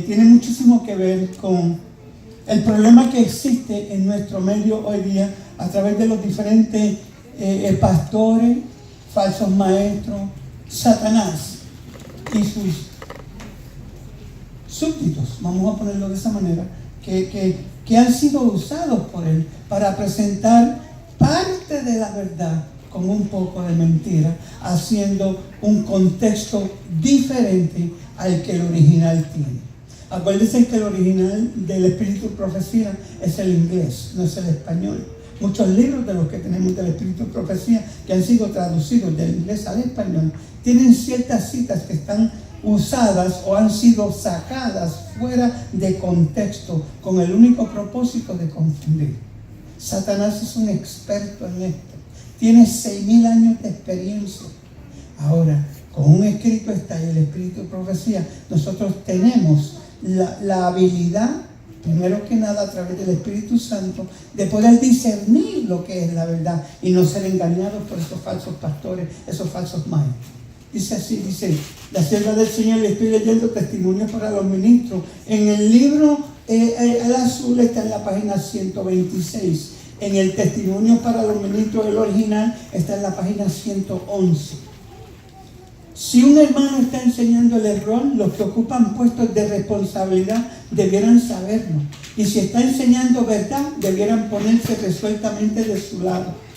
tiene muchísimo que ver con el problema que existe en nuestro medio hoy día a través de los diferentes pastores, falsos maestros, Satanás y sus súbditos, vamos a ponerlo de esa manera, que han sido usados por él para presentar parte de la verdad con un poco de mentira, haciendo un contexto diferente al que el original tiene. Acuérdense que el original del Espíritu Profecía es el inglés, no es el español. Muchos libros de los que tenemos del Espíritu Profecía, que han sido traducidos del inglés al español, tienen ciertas citas que están usadas o han sido sacadas fuera de contexto con el único propósito de confundir. Satanás es un experto en esto. Tiene 6,000 años de experiencia. Ahora, con un escrito está el Espíritu de Profecía. Nosotros tenemos la habilidad, primero que nada a través del Espíritu Santo, de poder discernir lo que es la verdad y no ser engañados por esos falsos pastores, esos falsos maestros. Dice así, dice, la sierva del Señor, le estoy leyendo Testimonios para los Ministros. En el libro, el azul está en la página 126. En el Testimonio para los Ministros, el original, está en la página 111. Si un hermano está enseñando el error, los que ocupan puestos de responsabilidad debieran saberlo. Y si está enseñando verdad, debieran ponerse resueltamente de su lado.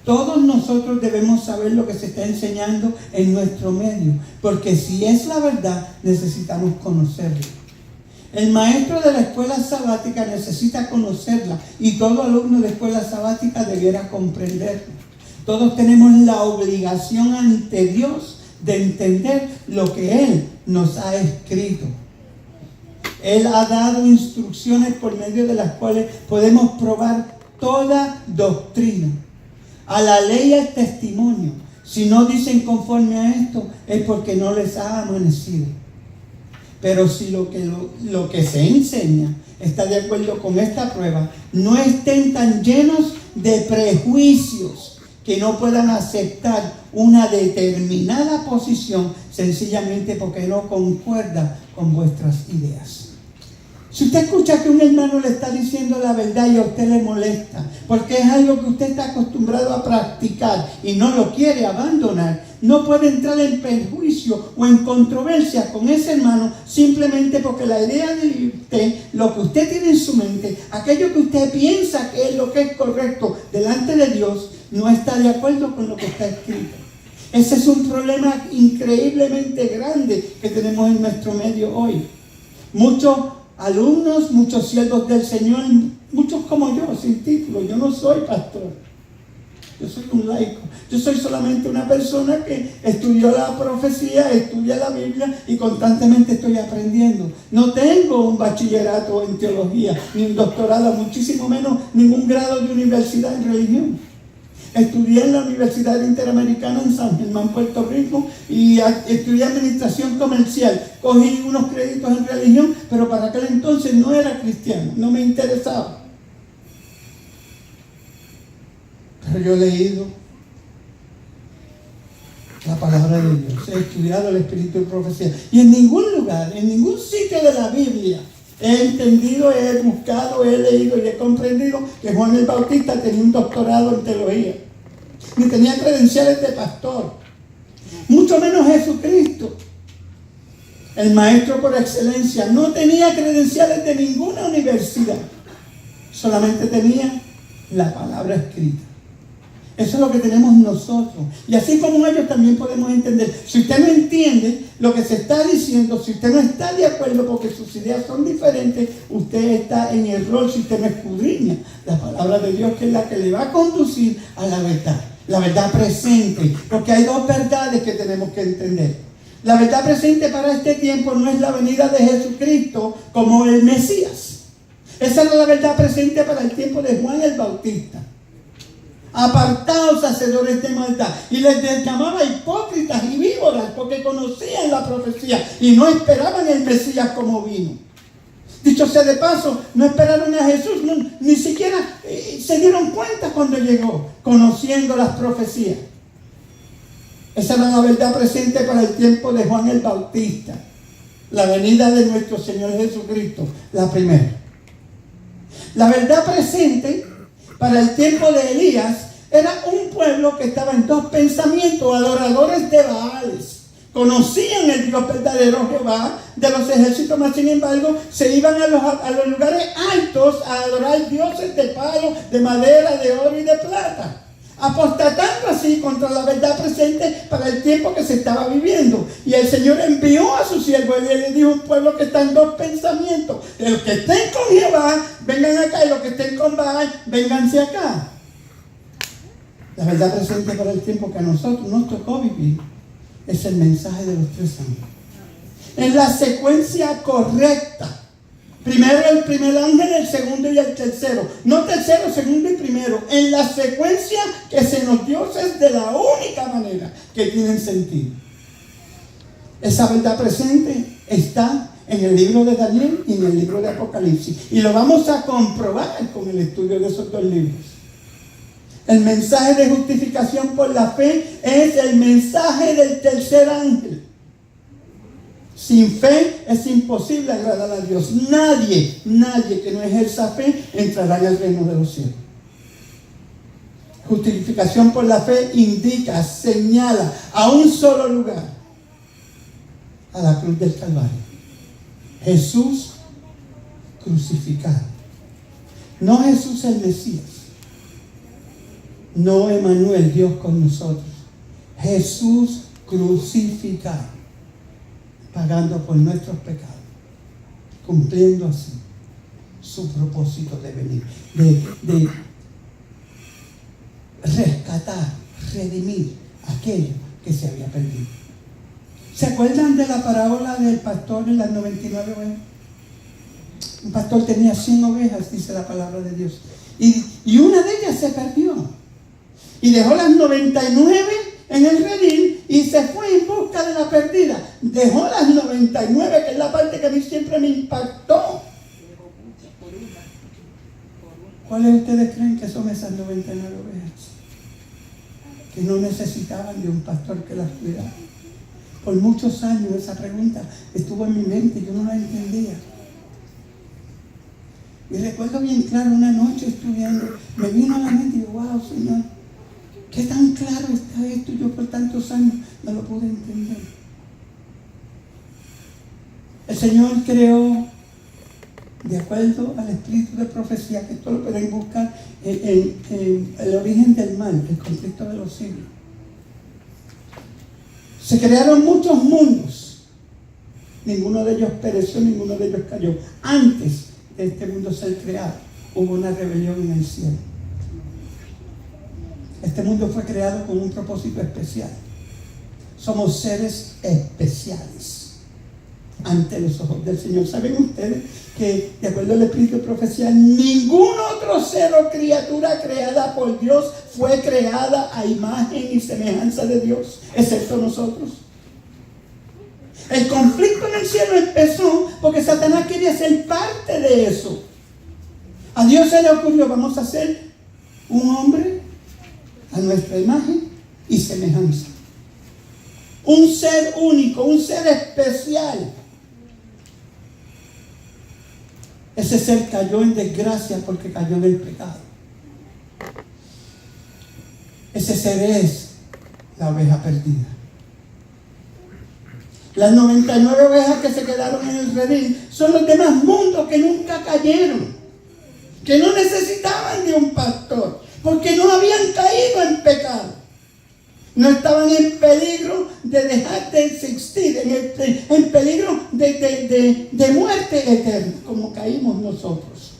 Todos nosotros debemos saber lo que se está enseñando en nuestro medio, porque si es la verdad, necesitamos conocerla. El maestro de la escuela sabática necesita conocerla y todo alumno de escuela sabática debiera comprenderla. Todos tenemos la obligación ante Dios de entender lo que Él nos ha escrito. Él ha dado instrucciones por medio de las cuales podemos probar toda doctrina. A la ley y al testimonio. Si no dicen conforme a esto, es porque no les ha amanecido. Pero si lo que se enseña está de acuerdo con esta prueba, no estén tan llenos de prejuicios que no puedan aceptar una determinada posición sencillamente porque no concuerda con vuestras ideas. Si usted escucha que un hermano le está diciendo la verdad y a usted le molesta, porque es algo que usted está acostumbrado a practicar y no lo quiere abandonar, no puede entrar en perjuicio o en controversia con ese hermano simplemente porque la idea de usted, lo que usted tiene en su mente, aquello que usted piensa que es lo que es correcto delante de Dios, no está de acuerdo con lo que está escrito. Ese es un problema increíblemente grande que tenemos en nuestro medio hoy. Muchos alumnos, muchos siervos del Señor, muchos como yo, sin título. Yo no soy pastor, yo soy un laico. Yo soy solamente una persona que estudió la profecía, estudia la Biblia y constantemente estoy aprendiendo. No tengo un bachillerato en teología, ni un doctorado, muchísimo menos ningún grado de universidad en religión. Estudié en la Universidad Interamericana en San Germán, Puerto Rico, y estudié administración comercial. Cogí unos créditos en religión, pero para aquel entonces no era cristiano, no me interesaba. Pero yo he leído la palabra de Dios, he estudiado el Espíritu de Profecía, y en ningún lugar, en ningún sitio de la Biblia he entendido, he buscado, he leído y he comprendido que Juan el Bautista tenía un doctorado en teología, ni tenía credenciales de pastor, mucho menos Jesucristo, el maestro por excelencia, no tenía credenciales de ninguna universidad, solamente tenía la palabra escrita. Eso es lo que tenemos nosotros. Y así como ellos también podemos entender. Si usted no entiende lo que se está diciendo, si usted no está de acuerdo porque sus ideas son diferentes, usted está en error si usted no escudriña la palabra de Dios, que es la que le va a conducir a la verdad presente. Porque hay dos verdades que tenemos que entender. La verdad presente para este tiempo no es la venida de Jesucristo como el Mesías. Esa era la verdad presente para el tiempo de Juan el Bautista. Apartaos, hacedores de maldad, y les llamaba hipócritas y víboras porque conocían la profecía y no esperaban el Mesías como vino. Dicho sea de paso, no esperaron a Jesús, ni siquiera se dieron cuenta cuando llegó, conociendo las profecías. Esa era la verdad presente para el tiempo de Juan el Bautista. la venida de nuestro Señor Jesucristo, la primera. La verdad presente para el tiempo de Elías era un pueblo que estaba en dos pensamientos, adoradores de Baales. Conocían el Dios verdadero, Jehová de los ejércitos, mas sin embargo se iban a los lugares altos a adorar dioses de palo, de madera, de oro y de plata, apostatando así contra la verdad presente para el tiempo que se estaba viviendo. Y el Señor envió a su siervo y le dijo: un pueblo que está en dos pensamientos, de los que estén con Jehová vengan acá, y los que estén con Baal vénganse acá. La verdad presente para el tiempo que a nosotros nos tocó vivir es el mensaje de los 3 ángeles. En la secuencia correcta. Primero el primer ángel, el segundo y el tercero. No tercero, segundo y primero. En la secuencia que se nos dio es de la única manera que tienen sentido. Esa verdad presente está en el libro de Daniel y en el libro de Apocalipsis. Y lo vamos a comprobar con el estudio de esos 2 libros. El mensaje de justificación por la fe es el mensaje del tercer ángel. Sin fe es imposible agradar a Dios. Nadie que no ejerza fe entrará en el reino de los cielos. Justificación por la fe indica, señala a un solo lugar: a la cruz del Calvario. Jesús crucificado. No Jesús el Mesías. No Emmanuel, Dios con nosotros. Jesús crucificado, pagando por nuestros pecados, cumpliendo así su propósito de venir, de rescatar, redimir aquello que se había perdido. ¿Se acuerdan de la parábola del pastor y las 99 ovejas? Un pastor tenía 100 ovejas, dice la palabra de Dios, y una de ellas se perdió. Y dejó las 99 en el redil y se fue en busca de la perdida. Dejó las 99, que es la parte que a mí siempre me impactó. ¿Cuáles ustedes creen que son esas 99 ovejas? Que no necesitaban de un pastor que las cuidara. Por muchos años esa pregunta estuvo en mi mente y yo no la entendía. Y recuerdo bien claro, una noche estudiando, me vino a la mente y digo: wow, Señor, qué tan claro está esto. Yo por tantos años no lo pude entender. El Señor creó, de acuerdo al espíritu de profecía, que esto lo pueden buscar en el origen del mal, el conflicto de los siglos. Se crearon muchos mundos. Ninguno de ellos pereció, ninguno de ellos cayó. Antes de este mundo ser creado, hubo una rebelión en el cielo. Este mundo fue creado con un propósito especial. Somos seres especiales ante los ojos del Señor. ¿Saben ustedes que, de acuerdo al espíritu de profecía, ningún otro ser o criatura creada por Dios fue creada a imagen y semejanza de Dios, excepto nosotros? El conflicto en el cielo empezó porque Satanás quería ser parte de eso. A Dios se le ocurrió: vamos a hacer un hombre a nuestra imagen y semejanza. Un ser único, un ser especial. Ese ser cayó en desgracia porque cayó en el pecado. Ese ser es la oveja perdida. Las 99 ovejas que se quedaron en el redil son los demás mundos que nunca cayeron, que no necesitaban de un pastor, porque no habían caído en pecado. No estaban en peligro de dejar de existir, en peligro de muerte eterna, como caímos nosotros.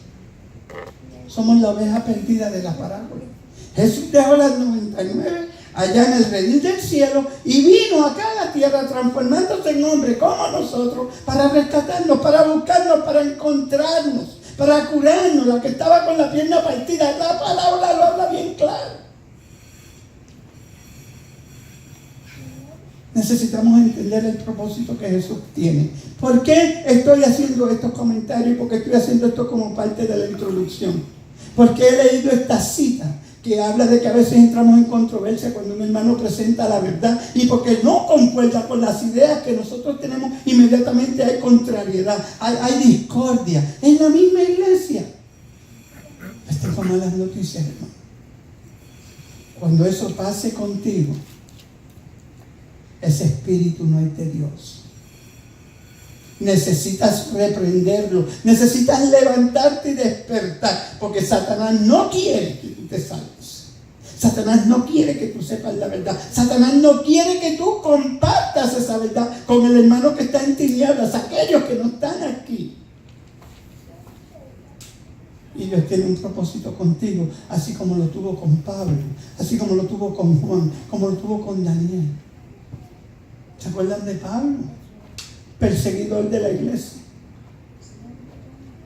Somos la oveja perdida de la parábola. Jesús dejó las 99 allá en el redil del cielo y vino acá a la tierra transformándose en hombre como nosotros, para rescatarnos, para buscarnos, para encontrarnos, para curarnos. La que estaba con la pierna partida, la palabra lo habla bien claro. Necesitamos entender el propósito que Jesús tiene. ¿Por qué estoy haciendo estos comentarios? Porque estoy haciendo esto como parte de la introducción. Porque he leído esta cita que habla de que a veces entramos en controversia cuando un hermano presenta la verdad y porque no concuerda con las ideas que nosotros tenemos, inmediatamente hay contrariedad, hay discordia en la misma iglesia. Les tengo malas noticias, hermano. Cuando eso pase contigo, ese espíritu no es de Dios. Necesitas reprenderlo, necesitas levantarte y despertar, porque Satanás no quiere que tú te salves. Satanás no quiere que tú sepas la verdad. Satanás no quiere que tú compartas esa verdad con el hermano que está en tinieblas, aquellos que no están aquí. Y Dios tiene un propósito contigo, así como lo tuvo con Pablo, así como lo tuvo con Juan, como lo tuvo con Daniel. ¿Se acuerdan de Pablo? Perseguidor de la iglesia.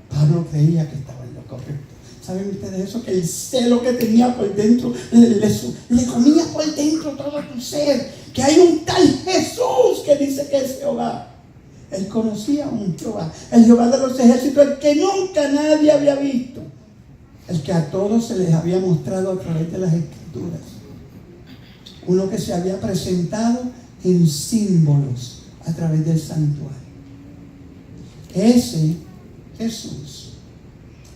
Pablo creía que estaba en lo correcto. ¿Saben ustedes eso? Que el celo que tenía por dentro le comía por dentro todo tu ser. Que hay un tal Jesús que dice que es Jehová. Él conocía a un Jehová, el Jehová de los ejércitos, el que nunca nadie había visto, el que a todos se les había mostrado a través de las Escrituras, uno que se había presentado en símbolos a través del santuario. Ese Jesús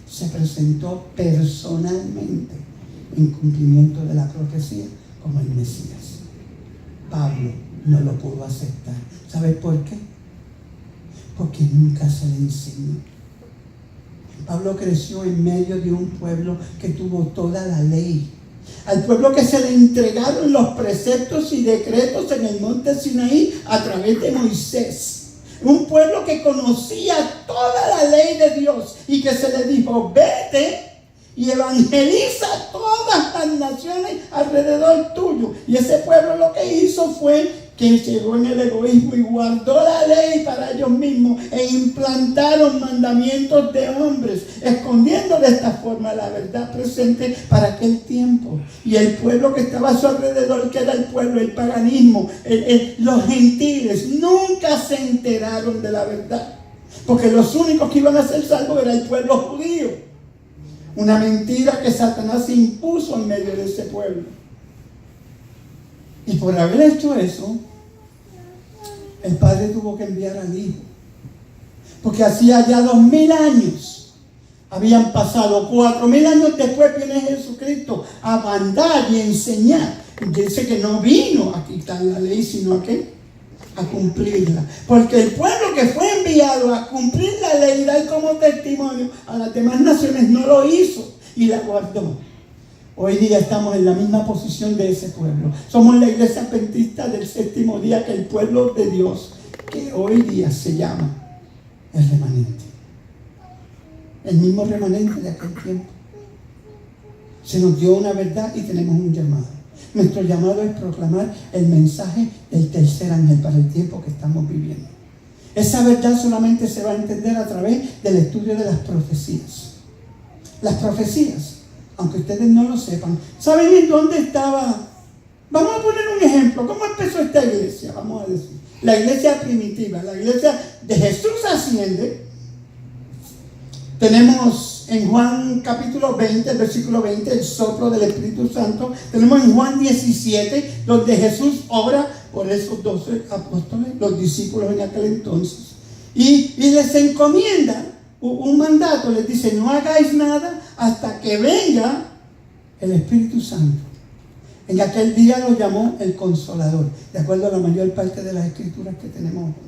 se presentó personalmente en cumplimiento de la profecía como el Mesías. Pablo no lo pudo aceptar. ¿Sabes por qué? Porque nunca se le enseñó. Pablo creció en medio de un pueblo que tuvo toda la ley. Al pueblo que se le entregaron los preceptos y decretos en el monte Sinaí a través de Moisés. Un pueblo que conocía toda la ley de Dios y que se le dijo: vete y evangeliza a todas las naciones alrededor tuyo. Y ese pueblo lo que hizo fue que llegó en el egoísmo y guardó la ley para ellos mismos e implantaron mandamientos de hombres, escondiendo de esta forma la verdad presente para aquel tiempo. Y el pueblo que estaba a su alrededor, que era el pueblo, el paganismo, los gentiles, nunca se enteraron de la verdad, porque los únicos que iban a ser salvos era el pueblo judío. Una mentira que Satanás impuso en medio de ese pueblo. Y por haber hecho eso, el Padre tuvo que enviar al Hijo. Porque hacía ya 2000 años, habían pasado 4000 años después, viene Jesucristo a mandar y enseñar. Dice que no vino a quitar la ley, sino a cumplirla. Porque el pueblo que fue enviado a cumplir la ley y dar como testimonio a las demás naciones no lo hizo y la guardó. Hoy día estamos en la misma posición de ese pueblo. Somos la iglesia adventista del séptimo día, que el pueblo de Dios, que hoy día se llama el remanente. El mismo remanente de aquel tiempo. Se nos dio una verdad y tenemos un llamado. Nuestro llamado es proclamar el mensaje del tercer ángel para el tiempo que estamos viviendo. Esa verdad solamente se va a entender a través del estudio de las profecías. Las profecías, aunque ustedes no lo sepan, ¿saben en dónde estaba? Vamos a poner un ejemplo. ¿Cómo empezó esta iglesia? Vamos a decir, la iglesia primitiva, la iglesia de Jesús asciende. Tenemos en Juan capítulo 20, el versículo 20, el soplo del Espíritu Santo. Tenemos en Juan 17, donde Jesús obra por esos 12 apóstoles, los discípulos en aquel entonces. Y les encomienda un mandato, les dice: no hagáis nada hasta que venga el Espíritu Santo. En aquel día lo llamó el Consolador, de acuerdo a la mayor parte de las escrituras que tenemos hoy.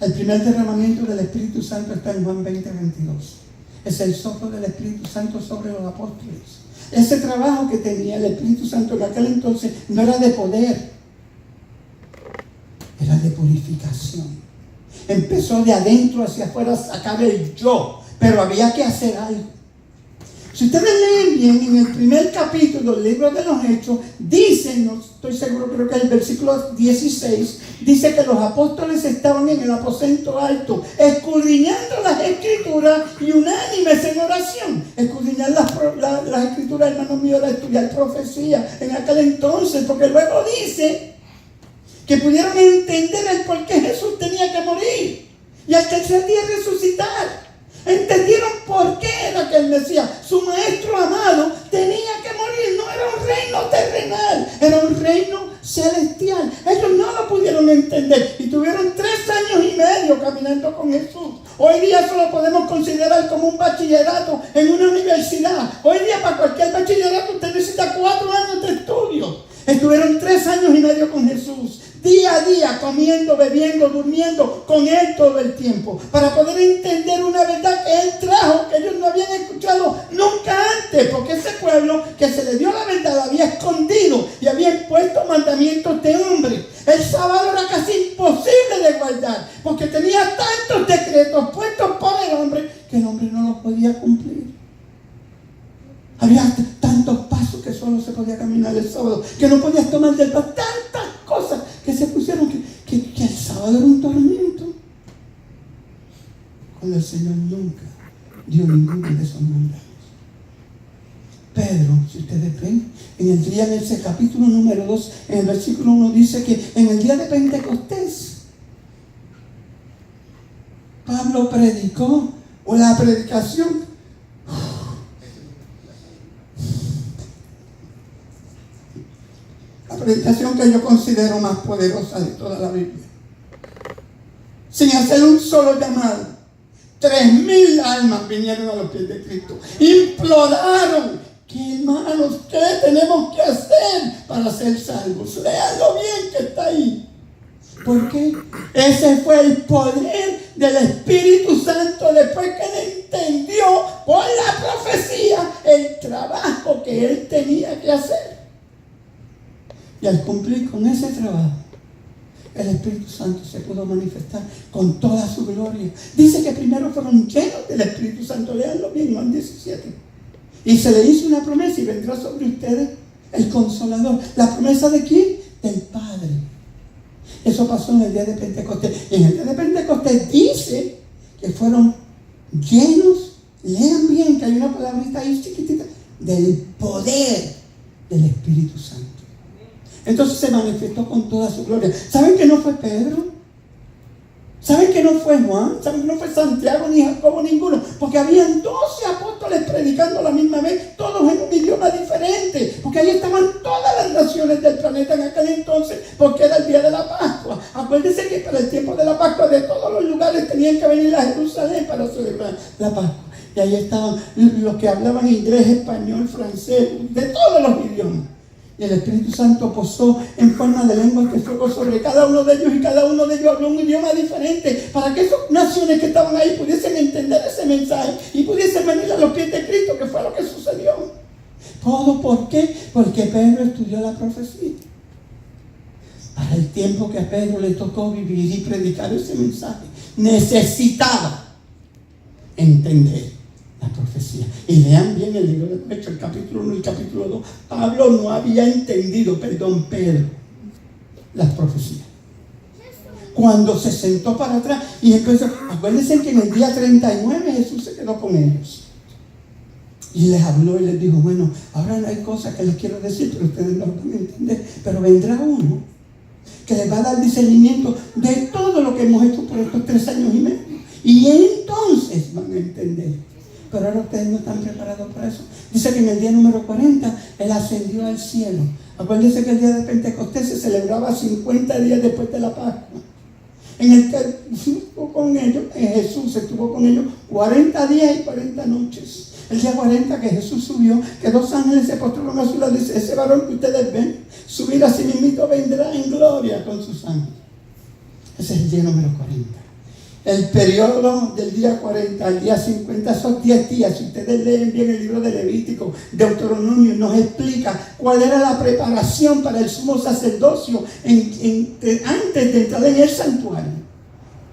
El primer derramamiento del Espíritu Santo está en Juan 20, 22. Es el soplo del Espíritu Santo sobre los apóstoles. Ese trabajo que tenía el Espíritu Santo en aquel entonces no era de poder, era de purificación. Empezó de adentro hacia afuera a sacar el yo, pero había que hacer algo. Si ustedes leen bien, en el primer capítulo del libro de los Hechos, dice, no estoy seguro, creo que es el versículo 16, dice que los apóstoles estaban en el aposento alto, escudriñando las escrituras y unánimes en oración. Escudriñar las escrituras, hermano mío, era estudiar profecía en aquel entonces, porque luego dice que pudieron entender el por qué Jesús tenía que morir y al tercer día resucitar. Entendieron por qué era que el Mesías, su maestro amado, medio caminando con Jesús. Hoy día eso lo podemos considerar como un bachillerato en una universidad. Hoy día para cualquier bachillerato usted necesita 4 años de estudio. Estuvieron 3 años y medio con Jesús, día a día, comiendo, bebiendo, durmiendo con Él todo el tiempo, para poder entender una verdad que Él trajo, que ellos no habían escuchado nunca antes, porque ese pueblo que se le dio la verdad la había escondido y había impuesto mandamientos de hombre. El sábado era casi imposible de guardar, porque tenía tantos decretos puestos por el hombre que el hombre no los podía cumplir. Había tantos pasos que solo se podía caminar el sábado, que no podías tomar del paso, tantas cosas que se pusieron que el sábado era un tormento. Cuando el Señor nunca dio ninguno de esos mandatos. Pedro, si ustedes ven, en ese capítulo número 2, en el versículo 1 dice que en el día de Pentecostés, Pablo predicó, o la predicación, la predicación que yo considero más poderosa de toda la Biblia. Sin hacer un solo llamado, 3,000 almas vinieron a los pies de Cristo. Imploraron que, hermanos, ¿qué tenemos que hacer para ser salvos? Léanlo bien que está ahí. ¿Por qué? Ese fue el poder del Espíritu Santo después que él entendió por la profecía el trabajo que él tenía que hacer. Y al cumplir con ese trabajo, el Espíritu Santo se pudo manifestar con toda su gloria. Dice que primero fueron llenos del Espíritu Santo. Leanlo bien, Juan 17. Y se le hizo una promesa y vendrá sobre ustedes el Consolador. ¿La promesa de quién? Del Padre. Eso pasó en el día de Pentecostés. Y en el día de Pentecostés dice que fueron llenos, lean bien que hay una palabrita ahí chiquitita, del poder del Espíritu Santo. Entonces se manifestó con toda su gloria. ¿Saben que no fue Pedro? ¿Saben que no fue Juan? ¿Saben que no fue Santiago ni Jacobo ninguno? Porque habían 12 apóstoles predicando a la misma vez, todos en un idioma diferente. Porque ahí estaban todas las naciones del planeta en aquel entonces, porque era el día de la Pascua. Acuérdense que para el tiempo de la Pascua de todos los lugares tenían que venir a Jerusalén para celebrar la Pascua. Y ahí estaban los que hablaban inglés, español, francés, de todos los idiomas. Y el Espíritu Santo posó en forma de lenguas de fuego sobre cada uno de ellos, y cada uno de ellos habló un idioma diferente, para que esas naciones que estaban ahí pudiesen entender ese mensaje y pudiesen venir a los pies de Cristo, que fue lo que sucedió. ¿Todo por qué? Porque Pedro estudió la profecía. Para el tiempo que a Pedro le tocó vivir y predicar ese mensaje, necesitaba entender la profecía. Y lean bien el libro de Hechos, el capítulo 1 y el capítulo 2. Pablo no había entendido, Pedro, las profecías. Cuando se sentó para atrás, y entonces, acuérdense que en el día 39 Jesús se quedó con ellos. Y les habló y les dijo, bueno, ahora no hay cosas que les quiero decir, pero ustedes no lo van a entender. Pero vendrá uno que les va a dar discernimiento de todo lo que hemos hecho por estos 3 años y medio. Y entonces van a entender. Pero ahora ustedes no están preparados para eso. Dice que en el día número 40, Él ascendió al cielo. Acuérdense que el día de Pentecostés se celebraba 50 días después de la Pascua. En el que estuvo con ellos, Jesús estuvo con ellos 40 días y 40 noches. El día 40 que Jesús subió, que 2 ángeles se postraron a su lado, dice, ese varón que ustedes ven, subir a sí mismo vendrá en gloria con sus ángeles. Ese es el día número 40. El periodo del día 40 al día 50 son 10 días. Si ustedes leen bien el libro de Levítico, Deuteronomio, nos explica cuál era la preparación para el sumo sacerdocio antes de entrar en el santuario.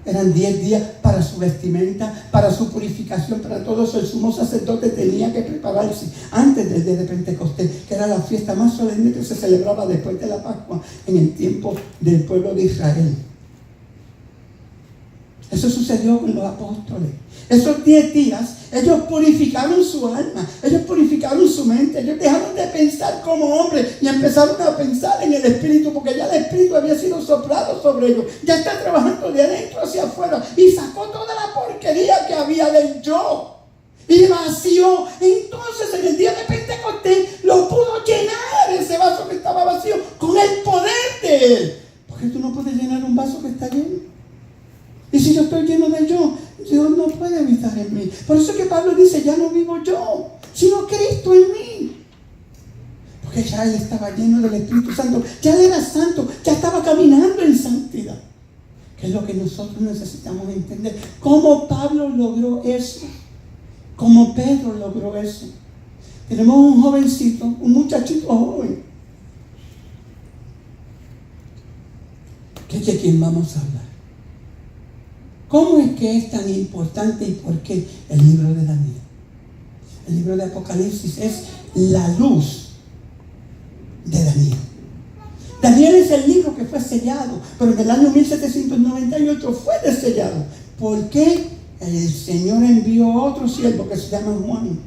Eran 10 días para su vestimenta, para su purificación, para todo eso. El sumo sacerdote tenía que prepararse antes del día de Pentecostés, que era la fiesta más solemne que se celebraba después de la Pascua en el tiempo del pueblo de Israel. Eso sucedió con los apóstoles. Esos 10 días, ellos purificaron su alma, ellos purificaron su mente, ellos dejaron de pensar como hombres y empezaron a pensar en el Espíritu, porque ya el Espíritu había sido soplado sobre ellos, ya está trabajando de adentro hacia afuera y sacó toda la porquería que había del yo y vació. Entonces en el día de Pentecostés lo pudo llenar ese vaso que estaba vacío con el poder de Él, porque tú no puedes llenar un vaso que está lleno. Y si yo estoy lleno de yo, Dios no puede habitar en mí. Por eso es que Pablo dice, ya no vivo yo, sino Cristo en mí. Porque ya él estaba lleno del Espíritu Santo, ya él era santo, ya estaba caminando en santidad. Que es lo que nosotros necesitamos entender. ¿Cómo Pablo logró eso? ¿Cómo Pedro logró eso? Tenemos un jovencito, un muchachito joven, que es de quien vamos a hablar. ¿Cómo es que es tan importante y por qué el libro de Daniel? El libro de Apocalipsis es la luz de Daniel. Daniel es el libro que fue sellado, pero en el año 1798 fue desellado. ¿Por qué? El Señor envió otro siervo que se llama Juan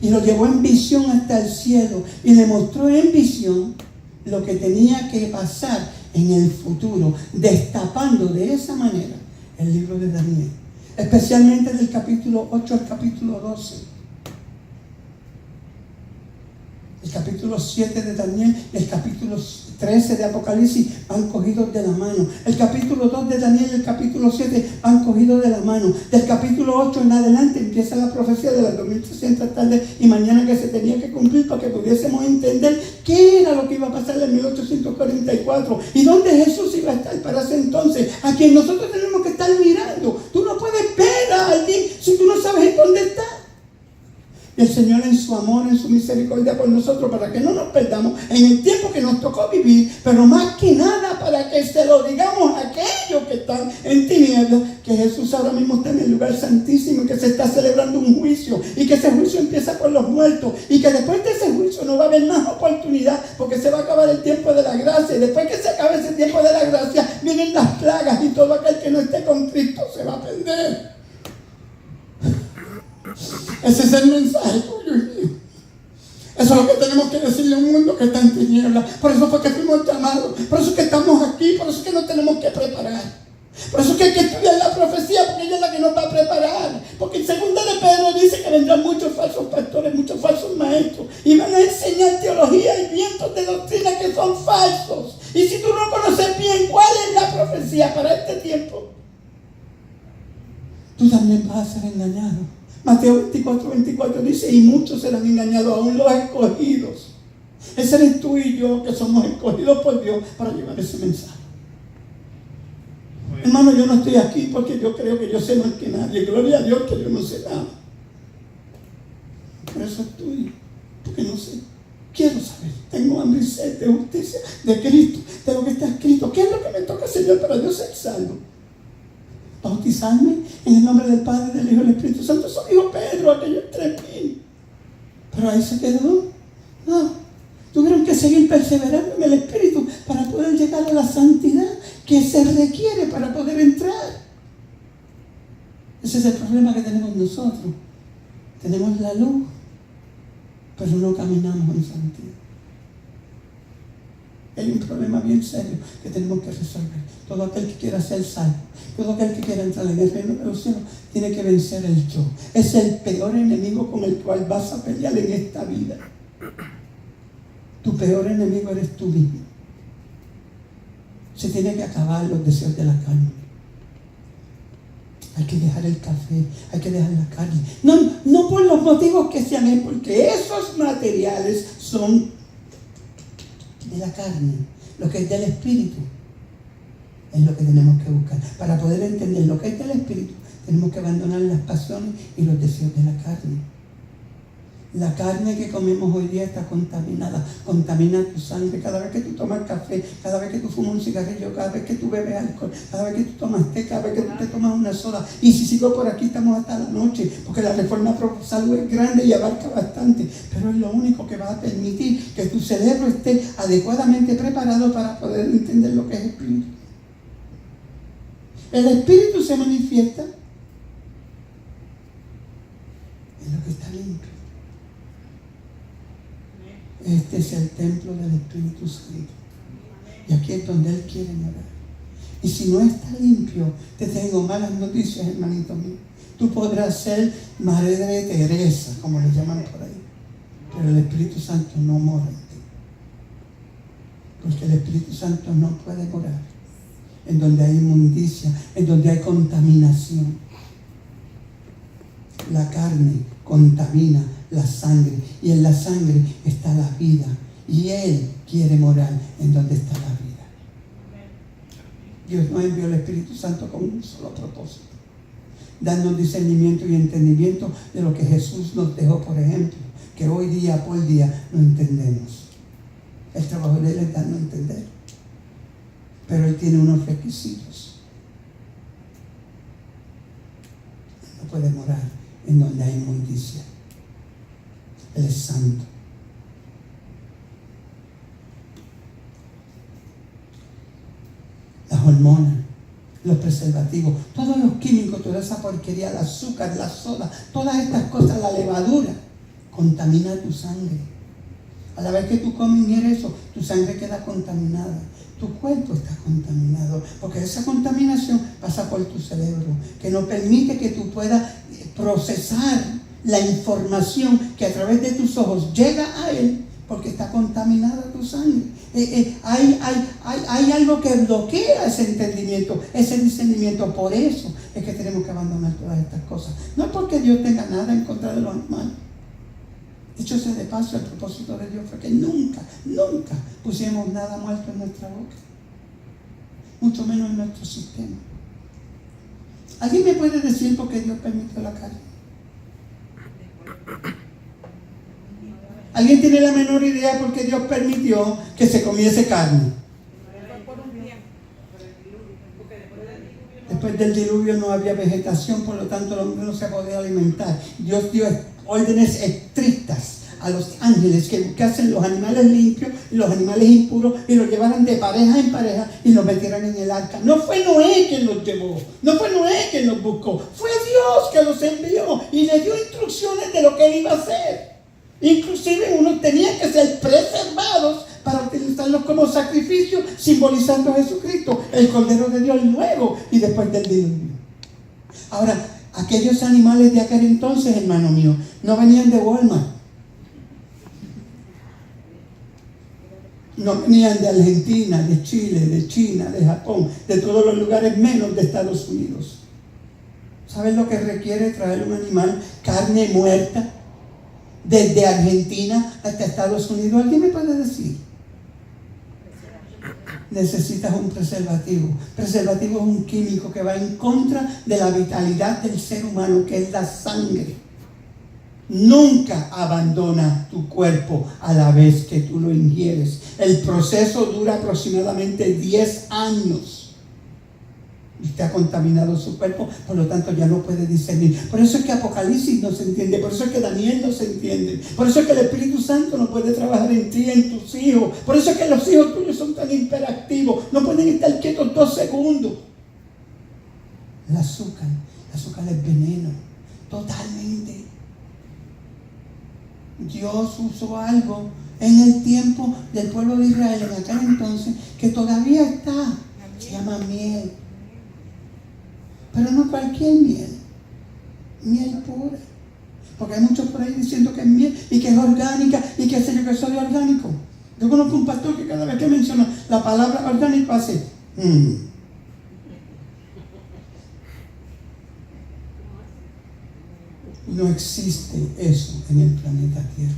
y lo llevó en visión hasta el cielo y le mostró en visión lo que tenía que pasar en el futuro, destapando de esa manera el libro de Daniel, especialmente del capítulo 8 al capítulo 12. El capítulo 7 de Daniel y el capítulo 13 de Apocalipsis van cogidos de la mano. El capítulo 2 de Daniel y el capítulo 7 van cogidos de la mano. Del capítulo 8 en adelante empieza la profecía de las 2300 tardes y mañana que se tenía que cumplir para que pudiésemos entender qué era lo que iba a pasar en 1844 y dónde Jesús iba a estar para ese entonces, a quien nosotros tenemos que estar mirando. Tú no puedes ver a alguien si tú no sabes en dónde está. El Señor en su amor, en su misericordia por nosotros, para que no nos perdamos en el tiempo que nos tocó vivir, pero más que nada para que se lo digamos a aquellos que están en tinieblas, que Jesús ahora mismo está en el lugar santísimo y que se está celebrando un juicio y que ese juicio empieza por los muertos y que después de ese juicio no va a haber más oportunidad porque se va a acabar el tiempo de la gracia y después que se acabe ese tiempo de la gracia vienen las plagas y todo aquel que no esté con Cristo se va a perder. Ese es el mensaje tuyo y mío. Eso es lo que tenemos que decirle a un mundo que está en tinieblas. Por eso fue que fuimos llamados. Por eso es que estamos aquí. Por eso es que nos tenemos que preparar. Por eso es que hay que estudiar la profecía, porque ella es la que nos va a preparar. Porque en segunda de Pedro dice que vendrán muchos falsos pastores, muchos falsos maestros, y van a enseñar teología y vientos de doctrina que son falsos. Y si tú no conoces bien cuál es la profecía para este tiempo, tú también vas a ser engañado. Mateo 24 dice, y muchos serán engañados, aún los escogidos. Ese eres tú y yo, que somos escogidos por Dios para llevar ese mensaje. Hermano, yo no estoy aquí porque yo creo que yo sé más que nadie. Gloria a Dios que yo no sé nada. Por eso estoy, porque no sé. Quiero saber, tengo hambre y sed de justicia, de Cristo, de lo que está escrito. ¿Qué es lo que me toca, Señor, para yo ser salvo? Bautizarme en el nombre del Padre, del Hijo y del Espíritu Santo. Eso dijo Pedro, aquellos 3,000. Pero ahí se quedó. No, tuvieron que seguir perseverando en el Espíritu para poder llegar a la santidad que se requiere para poder entrar. Ese es el problema que tenemos nosotros. Tenemos la luz, pero no caminamos en santidad. Hay un problema bien serio que tenemos que resolver. Todo aquel que quiera ser salvo, todo aquel que quiera entrar en el reino de los cielos, tiene que vencer el yo. Es el peor enemigo con el cual vas a pelear en esta vida. Tu peor enemigo eres tú mismo. Se tiene que acabar los deseos de la carne. Hay que dejar el café, hay que dejar la carne. No por los motivos que sean, porque esos materiales son de la carne. Lo que es del Espíritu es lo que tenemos que buscar. Para poder entender lo que es del Espíritu, tenemos que abandonar las pasiones y los deseos de la carne. La carne que comemos hoy día está contaminada, contamina tu sangre. Cada vez que tú tomas café, cada vez que tú fumas un cigarrillo, cada vez que tú bebes alcohol, cada vez que tú tomas té, cada vez que tú te tomas una soda. Y si sigo por aquí estamos hasta la noche, porque la reforma pro salud es grande y abarca bastante, pero es lo único que va a permitir que tu cerebro esté adecuadamente preparado para poder entender lo que es espíritu. El Espíritu se manifiesta en lo que está limpio. Este es el templo del Espíritu Santo. Y aquí es donde Él quiere morar. Y si no está limpio, te tengo malas noticias, hermanito mío. Tú podrás ser Madre Teresa, como le llaman por ahí. Pero el Espíritu Santo no mora en ti. Porque el Espíritu Santo no puede morar en donde hay inmundicia, en donde hay contaminación. La carne contamina la sangre, y en la sangre está la vida, y Él quiere morar en donde está la vida. Dios no envió el Espíritu Santo con un solo propósito: darnos discernimiento y entendimiento de lo que Jesús nos dejó, por ejemplo, que hoy día por día no entendemos. El trabajo de Él es darnos a entender, pero Él tiene unos requisitos. No puede morar en donde hay inmundicia. Él es santo. Las hormonas, los preservativos, todos los químicos, toda esa porquería, el azúcar, la soda, todas estas cosas, la levadura, contamina tu sangre. A la vez que tú comes y ingieres eso, tu sangre queda contaminada. Tu cuerpo está contaminado, porque esa contaminación pasa por tu cerebro, que no permite que tú puedas procesar la información que a través de tus ojos llega a él, porque está contaminada tu sangre. Hay algo que bloquea ese entendimiento, ese discernimiento. Por eso es que tenemos que abandonar todas estas cosas. No es porque Dios tenga nada en contra de los animales. Dicho sea de paso, el propósito de Dios fue que nunca pusiéramos nada muerto en nuestra boca, mucho menos en nuestro sistema. ¿Alguien me puede decir por qué Dios permitió la carne? ¿Alguien tiene la menor idea por qué Dios permitió que se comiese carne? Después del diluvio no había vegetación, por lo tanto el hombre no se podía alimentar. Dios dio órdenes estrictas a los ángeles que buscasen los animales limpios y los animales impuros y los llevaran de pareja en pareja y los metieran en el arca. No fue Noé quien los llevó, no fue Noé quien los buscó, fue Dios que los envió y le dio instrucciones de lo que él iba a hacer. Inclusive unos tenían que ser preservados para utilizarlos como sacrificio, simbolizando a Jesucristo, el Cordero de Dios, luego y después del diluvio. Ahora, aquellos animales de aquel entonces, hermano mío, no venían de Walmart, no venían de Argentina, de Chile, de China, de Japón, de todos los lugares menos de Estados Unidos. ¿Saben lo que requiere traer un animal, carne muerta, desde Argentina hasta Estados Unidos? ¿Alguien me puede decir? Necesitas un preservativo. Preservativo es un químico que va en contra de la vitalidad del ser humano, que es la sangre. Nunca abandona tu cuerpo a la vez que tú lo ingieres. El proceso dura aproximadamente 10 años. Usted ha contaminado su cuerpo, por lo tanto ya no puede discernir. Por eso es que Apocalipsis no se entiende, por eso es que Daniel no se entiende, por eso es que el Espíritu Santo no puede trabajar en ti, en tus hijos, por eso es que los hijos tuyos son tan hiperactivos, no pueden estar quietos 2 segundos. El azúcar es veneno, totalmente. Dios usó algo en el tiempo del pueblo de Israel, en aquel entonces, que todavía está, se llama miel. Pero no cualquier miel, miel pura. Porque hay muchos por ahí diciendo que es miel y que es orgánica y que sé yo que soy orgánico. Yo conozco un pastor que cada vez que menciona la palabra orgánico hace No existe eso en el planeta Tierra.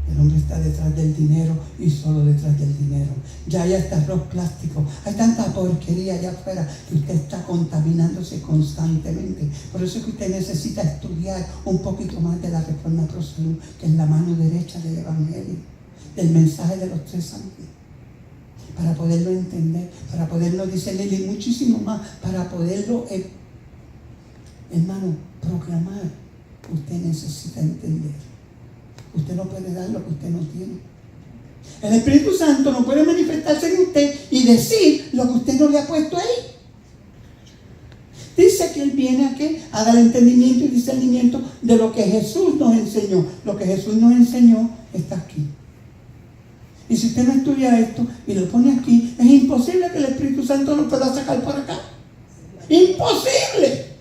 El hombre está detrás del dinero y solo detrás del dinero. Ya hay hasta arroz plástico. Hay tanta porquería allá afuera que usted está contaminándose constantemente. Por eso es que usted necesita estudiar un poquito más de la Reforma Pro Salud, que es la mano derecha del Evangelio, del mensaje de los 3 ángeles, para poderlo entender, para poderlo discernir y muchísimo más, para poderlo, hermano, proclamar. Usted necesita entender. Usted no puede dar lo que usted no tiene. El Espíritu Santo no puede manifestarse en usted y decir lo que usted no le ha puesto ahí. Dice que Él viene a dar entendimiento y discernimiento de lo que Jesús nos enseñó. Lo que Jesús nos enseñó está aquí. Y si usted no estudia esto y lo pone aquí, es imposible que el Espíritu Santo lo pueda sacar por acá. ¡Imposible!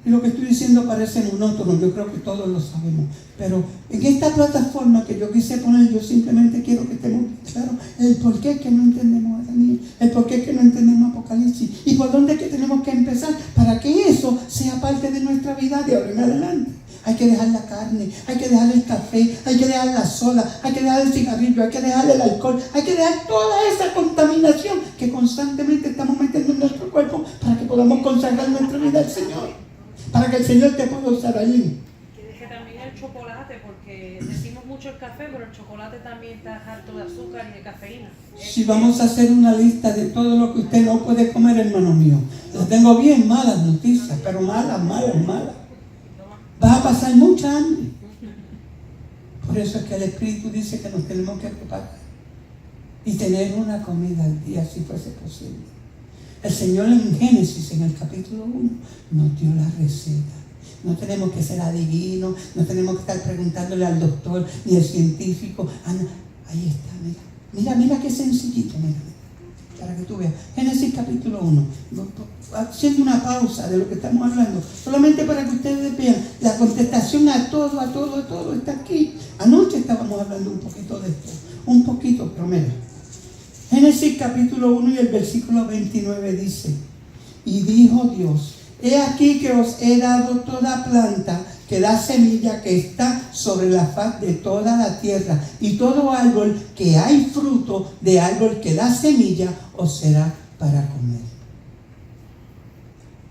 Y lo que estoy diciendo parece monótono, yo creo que todos lo sabemos, pero en esta plataforma que yo quise poner, yo simplemente quiero que estemos claros el por qué es que no entendemos a Daniel, el por qué es que no entendemos Apocalipsis y por dónde es que tenemos que empezar para que eso sea parte de nuestra vida de ahora en adelante. Hay que dejar la carne, hay que dejar el café, hay que dejar la soda, hay que dejar el cigarrillo, hay que dejar el alcohol, hay que dejar toda esa contaminación que constantemente estamos metiendo en nuestro cuerpo para que podamos consagrar nuestra vida al Señor, para que el Señor te pueda usar allí. Que deje también el chocolate, porque decimos mucho el café, pero el chocolate también está harto de azúcar y de cafeína. Si vamos a hacer una lista de todo lo que usted no puede comer, hermano mío, le tengo bien malas noticias, pero malas. Vas a pasar mucha hambre. Por eso es que el Espíritu dice que nos tenemos que preparar y tener una comida al día si fuese posible. El Señor en Génesis, en el capítulo 1, nos dio la receta. No tenemos que ser adivinos, no tenemos que estar preguntándole al doctor ni al científico. Ahí está, mira qué sencillito, mira, para que tú veas. Génesis capítulo 1, haciendo una pausa de lo que estamos hablando, solamente para que ustedes vean la contestación a todo está aquí. Anoche estábamos hablando un poquito de esto, pero mira, Génesis capítulo 1 y el versículo 29 dice: y dijo Dios, he aquí que os he dado toda planta que da semilla que está sobre la faz de toda la tierra, y todo árbol que hay fruto de árbol que da semilla os será para comer.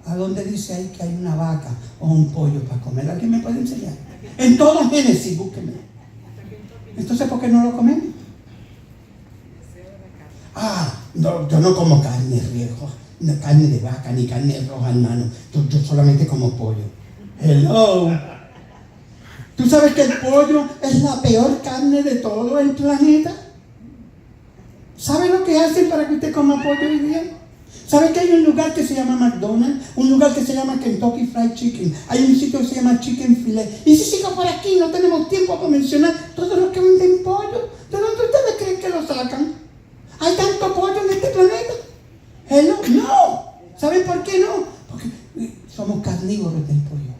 ¿A dónde dice ahí que hay una vaca o un pollo para comer? ¿Alguien me puede enseñar? En todo Génesis, búsqueme. Entonces, ¿por qué no lo comemos? No, yo no como carne viejo, no carne de vaca ni carne roja, hermano. Yo solamente como pollo. Hello. ¿Tú sabes que el pollo es la peor carne de todo el planeta? ¿Sabe lo que hacen para que usted coma pollo hoy día? ¿Sabe que hay un lugar que se llama McDonald's? Un lugar que se llama Kentucky Fried Chicken. Hay un sitio que se llama Chicken Filet. Y si sigo por aquí, no tenemos tiempo para mencionar todos los que venden pollo. ¿De dónde ustedes creen que lo sacan? ¿Hay tanto pollo en este planeta? Hello, no. ¿Saben por qué no? Porque somos carnívoros del pollo.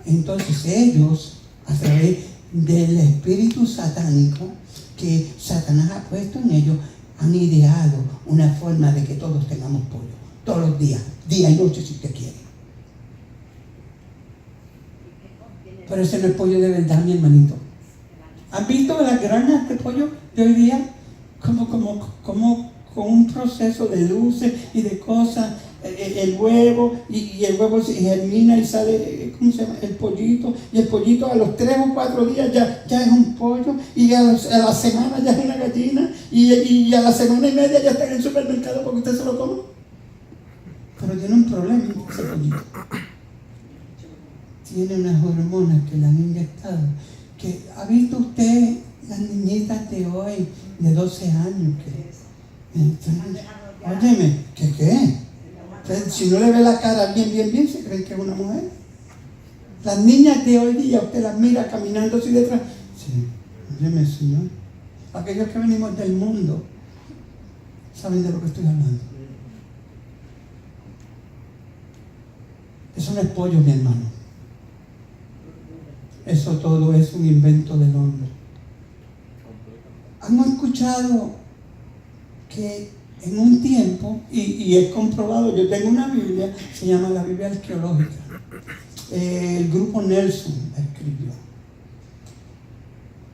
Entonces ellos, a través del espíritu satánico que Satanás ha puesto en ellos, han ideado una forma de que todos tengamos pollo, todos los días, día y noche si usted quiere. Pero ese no es pollo de verdad, mi hermanito. ¿Han visto las granjas de pollo de hoy día? Como con un proceso de luces y de cosas, el huevo, y el huevo se germina y sale, ¿cómo se llama? El pollito, y el pollito a los 3 o 4 días ya es un pollo, y a la semana ya es una gallina, y a la semana y media ya está en el supermercado porque usted se lo come. Pero tiene un problema ese pollito. Tiene unas hormonas que le han inyectado, que ¿ha visto usted las niñitas de hoy de 12 años óyeme, ¿qué? Entonces, si no le ve la cara bien, se creen que es una mujer. Las niñas de hoy día, usted las mira caminando así detrás. Sí, óyeme, Señor. Aquellos que venimos del mundo saben de lo que estoy hablando. Eso no es pollo, mi hermano. Eso todo es un invento del hombre. ¿Han escuchado que en un tiempo, y es comprobado, yo tengo una Biblia, se llama la Biblia arqueológica, el grupo Nelson la escribió?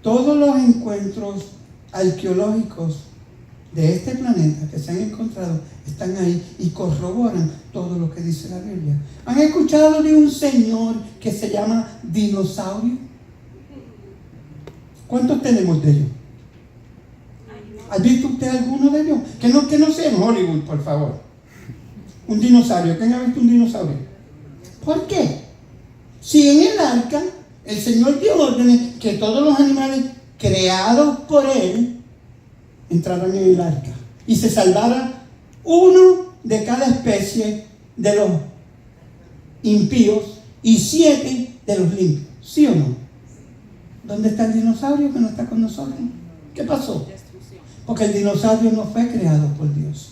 Todos los encuentros arqueológicos de este planeta que se han encontrado están ahí y corroboran todo lo que dice la Biblia. ¿Han escuchado de un señor que se llama dinosaurio? ¿Cuántos tenemos de ellos? ¿Ha visto usted alguno de ellos? Que no sea en Hollywood, por favor. Un dinosaurio. ¿Quién ha visto un dinosaurio? ¿Por qué? Si en el arca el Señor dio órdenes que todos los animales creados por Él entraran en el arca y se salvara uno de cada especie de los impíos y 7 de los limpios. ¿Sí o no? ¿Dónde está el dinosaurio que no está con nosotros? ¿Qué pasó? Porque el dinosaurio no fue creado por Dios.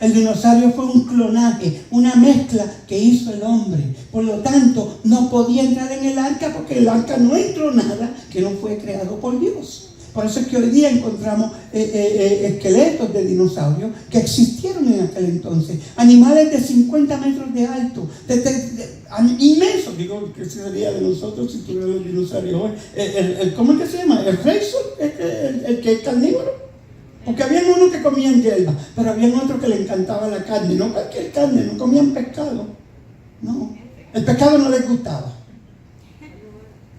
El dinosaurio fue un clonaje, una mezcla que hizo el hombre. Por lo tanto, no podía entrar en el arca porque el arca no entró nada que no fue creado por Dios. Por eso es que hoy día encontramos esqueletos de dinosaurios que existieron en aquel entonces. Animales de 50 metros de alto, inmensos. Digo, ¿qué sería de nosotros si tuviéramos los dinosaurios hoy? ¿Cómo es que se llama? ¿El reyzo? ¿El que es carnívoro? Porque habían unos que comían hierba, pero habían otros que le encantaba la carne. No cualquier carne, no comían pescado. No, el pescado no les gustaba.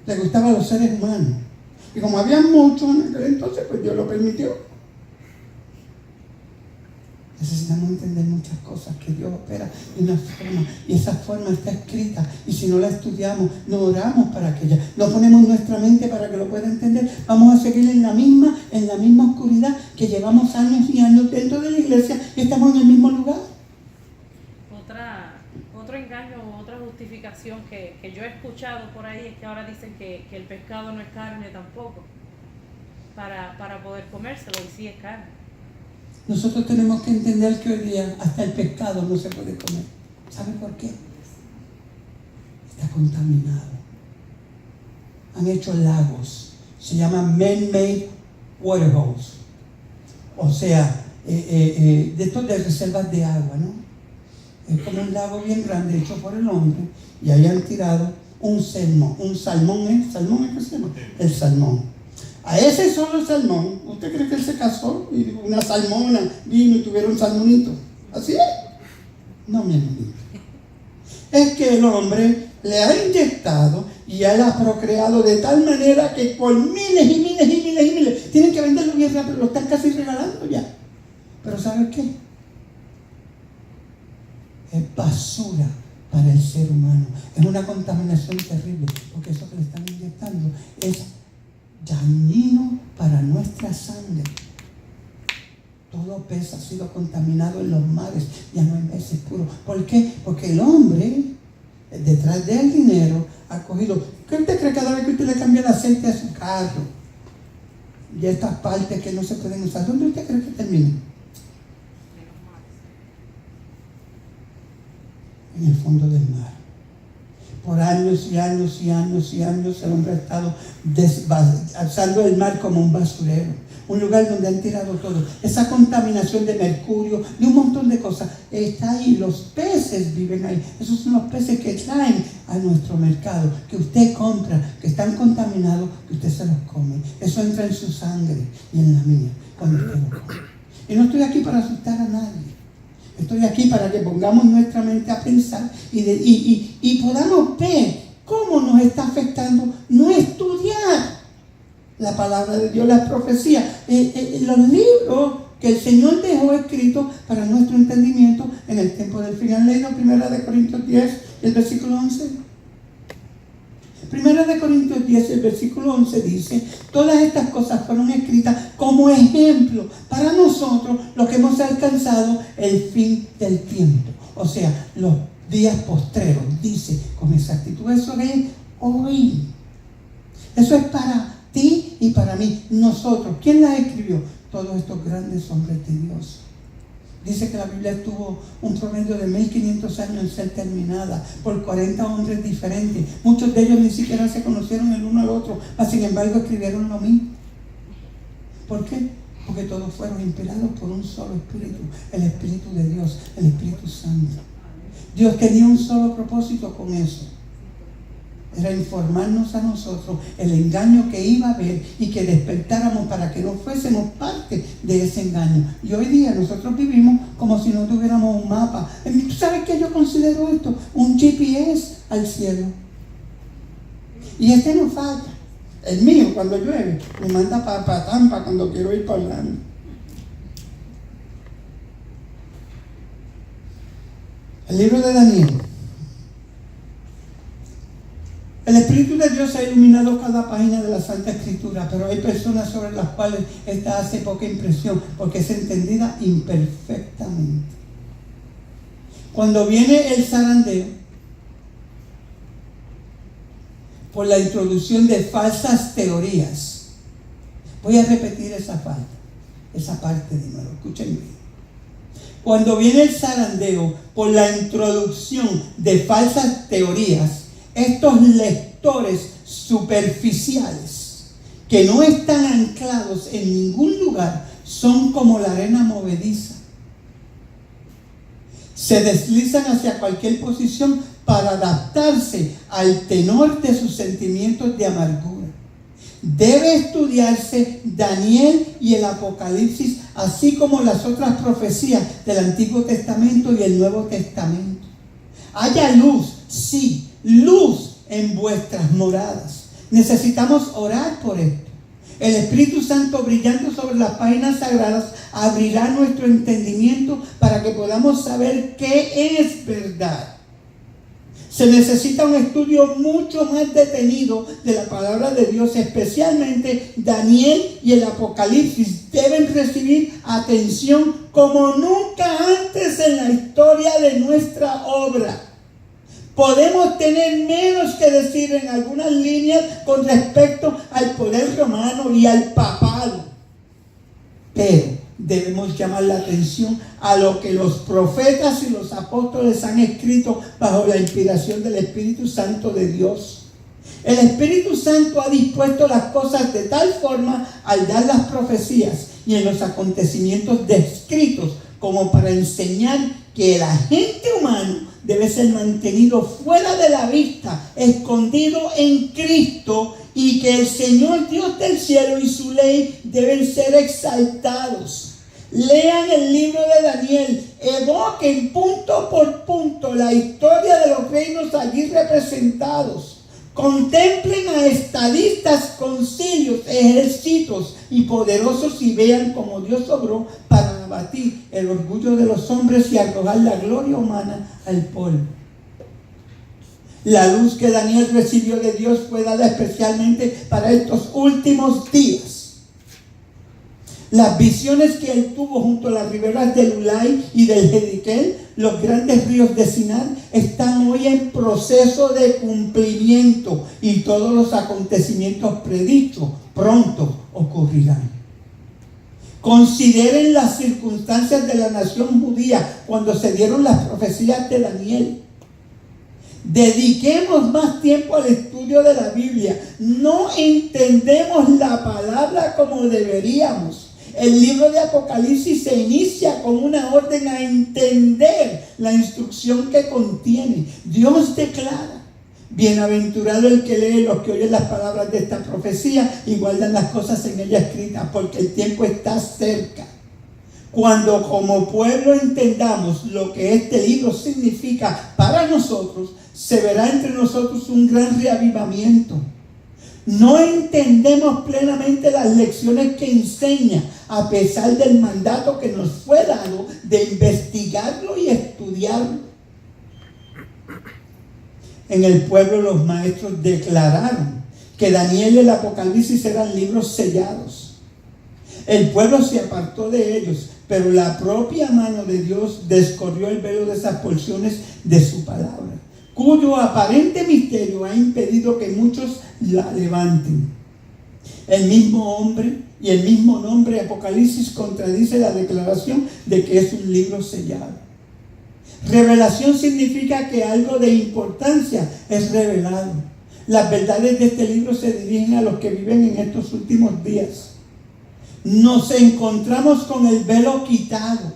Les gustaba a los seres humanos. Y como había muchos en aquel entonces, pues Dios lo permitió. Necesitamos entender muchas cosas que Dios opera de una forma, y esa forma está escrita, y si no la estudiamos, no oramos para que ella, no ponemos nuestra mente para que lo pueda entender, vamos a seguir en la misma oscuridad que llevamos años y años dentro de la iglesia y estamos en el mismo lugar. Otro engaño o otra justificación que yo he escuchado por ahí es que ahora dicen que el pescado no es carne tampoco, para poder comérselo, y sí es carne. Nosotros tenemos que entender que hoy día hasta el pescado no se puede comer. ¿Sabe por qué? Está contaminado. Han hecho lagos, se llaman man-made waterholes, o sea, de estos de reservas de agua, ¿no? Es como un lago bien grande hecho por el hombre, y ahí han tirado un salmón. ¿Salmón es que se llama? El salmón. A ese solo salmón, ¿usted cree que él se casó y una salmona vino y tuviera un salmonito? ¿Así es? No, mi amigo. Es que el hombre le ha inyectado y él ha procreado de tal manera que por miles y miles y miles y miles tienen que venderlo bien rápido, lo están casi regalando ya. Pero ¿sabe qué? Es basura para el ser humano. Es una contaminación terrible, porque eso que le están inyectando es dañino para nuestra sangre. Todo pez ha sido contaminado en los mares, ya no hay peces puros. ¿Por qué? Porque el hombre, detrás del dinero, ha cogido. ¿Qué usted cree cada vez que usted le cambia el aceite a su carro? Y estas partes que no se pueden usar, ¿dónde usted cree que termina? En el fondo del mar. Por años y años y años y años el hombre ha estado alzando el mar como un basurero, un lugar donde han tirado todo. Esa contaminación de mercurio, de un montón de cosas, está ahí. Los peces viven ahí. Esos son los peces que traen a nuestro mercado, que usted compra, que están contaminados, que usted se los come. Eso entra en su sangre y en la mía cuando usted lo come. Y no estoy aquí para asustar a nadie. Estoy aquí para que pongamos nuestra mente a pensar y podamos ver cómo nos está afectando no estudiar la palabra de Dios, las profecías, los libros que el Señor dejó escritos para nuestro entendimiento en el tiempo del final. Leído 1 Corintios 10, el versículo 11. 1 Corintios 10, el versículo 11 dice: todas estas cosas fueron escritas como ejemplo para nosotros, los que hemos alcanzado el fin del tiempo. O sea, los días postreros. Dice con exactitud, eso es hoy. Eso es para ti y para mí. Nosotros, ¿quién las escribió? Todos estos grandes hombres de Dios. Dice que la Biblia tuvo un promedio de 1500 años en ser terminada por 40 hombres diferentes. Muchos de ellos ni siquiera se conocieron el uno al otro, mas sin embargo escribieron lo mismo. ¿Por qué? Porque todos fueron inspirados por un solo espíritu, el Espíritu de Dios, el Espíritu Santo. Dios tenía un solo propósito con eso. Era informarnos a nosotros el engaño que iba a haber y que despertáramos para que no fuésemos parte de ese engaño. Y hoy día nosotros vivimos como si no tuviéramos un mapa. ¿Tú sabes qué yo considero esto? Un GPS al cielo. Y este no falla. El mío, cuando llueve, me manda para Tampa cuando quiero ir para Orlando. El libro de Daniel. El Espíritu de Dios ha iluminado cada página de la Santa Escritura, pero hay personas sobre las cuales esta hace poca impresión porque es entendida imperfectamente. Cuando viene el zarandeo, por la introducción de falsas teorías, voy a repetir esa parte de nuevo, escuchen bien. Cuando viene el zarandeo por la introducción de falsas teorías, estos lectores superficiales que no están anclados en ningún lugar son como la arena movediza. Se deslizan hacia cualquier posición para adaptarse al tenor de sus sentimientos de amargura. Debe estudiarse Daniel y el Apocalipsis, así como las otras profecías del Antiguo Testamento y el Nuevo Testamento. Haya luz, sí, luz en vuestras moradas. Necesitamos orar por esto. El Espíritu Santo brillando sobre las páginas sagradas abrirá nuestro entendimiento para que podamos saber qué es verdad. Se necesita un estudio mucho más detenido de la palabra de Dios, especialmente Daniel y el Apocalipsis deben recibir atención como nunca antes en la historia de nuestra obra. Podemos tener menos que decir en algunas líneas con respecto al poder romano y al papado, pero debemos llamar la atención a lo que los profetas y los apóstoles han escrito bajo la inspiración del Espíritu Santo de Dios. El Espíritu Santo ha dispuesto las cosas de tal forma al dar las profecías y en los acontecimientos descritos como para enseñar que el agente humano debe ser mantenido fuera de la vista, escondido en Cristo, y que el Señor Dios del cielo y su ley deben ser exaltados. Lean el libro de Daniel, evoquen punto por punto la historia de los reinos allí representados. Contemplen a estadistas, concilios, ejércitos y poderosos y vean cómo Dios obró para abatir el orgullo de los hombres y arrojar la gloria humana al polvo. La luz que Daniel recibió de Dios fue dada especialmente para estos últimos días. Las visiones que él tuvo junto a las riberas del Ulai y del Jediquel, los grandes ríos de Sinar, están hoy en proceso de cumplimiento y todos los acontecimientos predichos pronto ocurrirán. Consideren las circunstancias de la nación judía cuando se dieron las profecías de Daniel. Dediquemos más tiempo al estudio de la Biblia. No entendemos la palabra como deberíamos. El libro de Apocalipsis se inicia con una orden a entender la instrucción que contiene. Dios declara: bienaventurado el que lee, los que oyen las palabras de esta profecía y guardan las cosas en ella escritas, porque el tiempo está cerca. Cuando como pueblo entendamos lo que este libro significa para nosotros, se verá entre nosotros un gran reavivamiento. No entendemos plenamente las lecciones que enseña, a pesar del mandato que nos fue dado de investigarlo y estudiarlo. En el pueblo los maestros declararon que Daniel y el Apocalipsis eran libros sellados. El pueblo se apartó de ellos, pero la propia mano de Dios descorrió el velo de esas porciones de su palabra, cuyo aparente misterio ha impedido que muchos la levanten. El mismo hombre y el mismo nombre Apocalipsis contradice la declaración de que es un libro sellado. Revelación significa que algo de importancia es revelado. Las verdades de este libro se dirigen a los que viven en estos últimos días. Nos encontramos con el velo quitado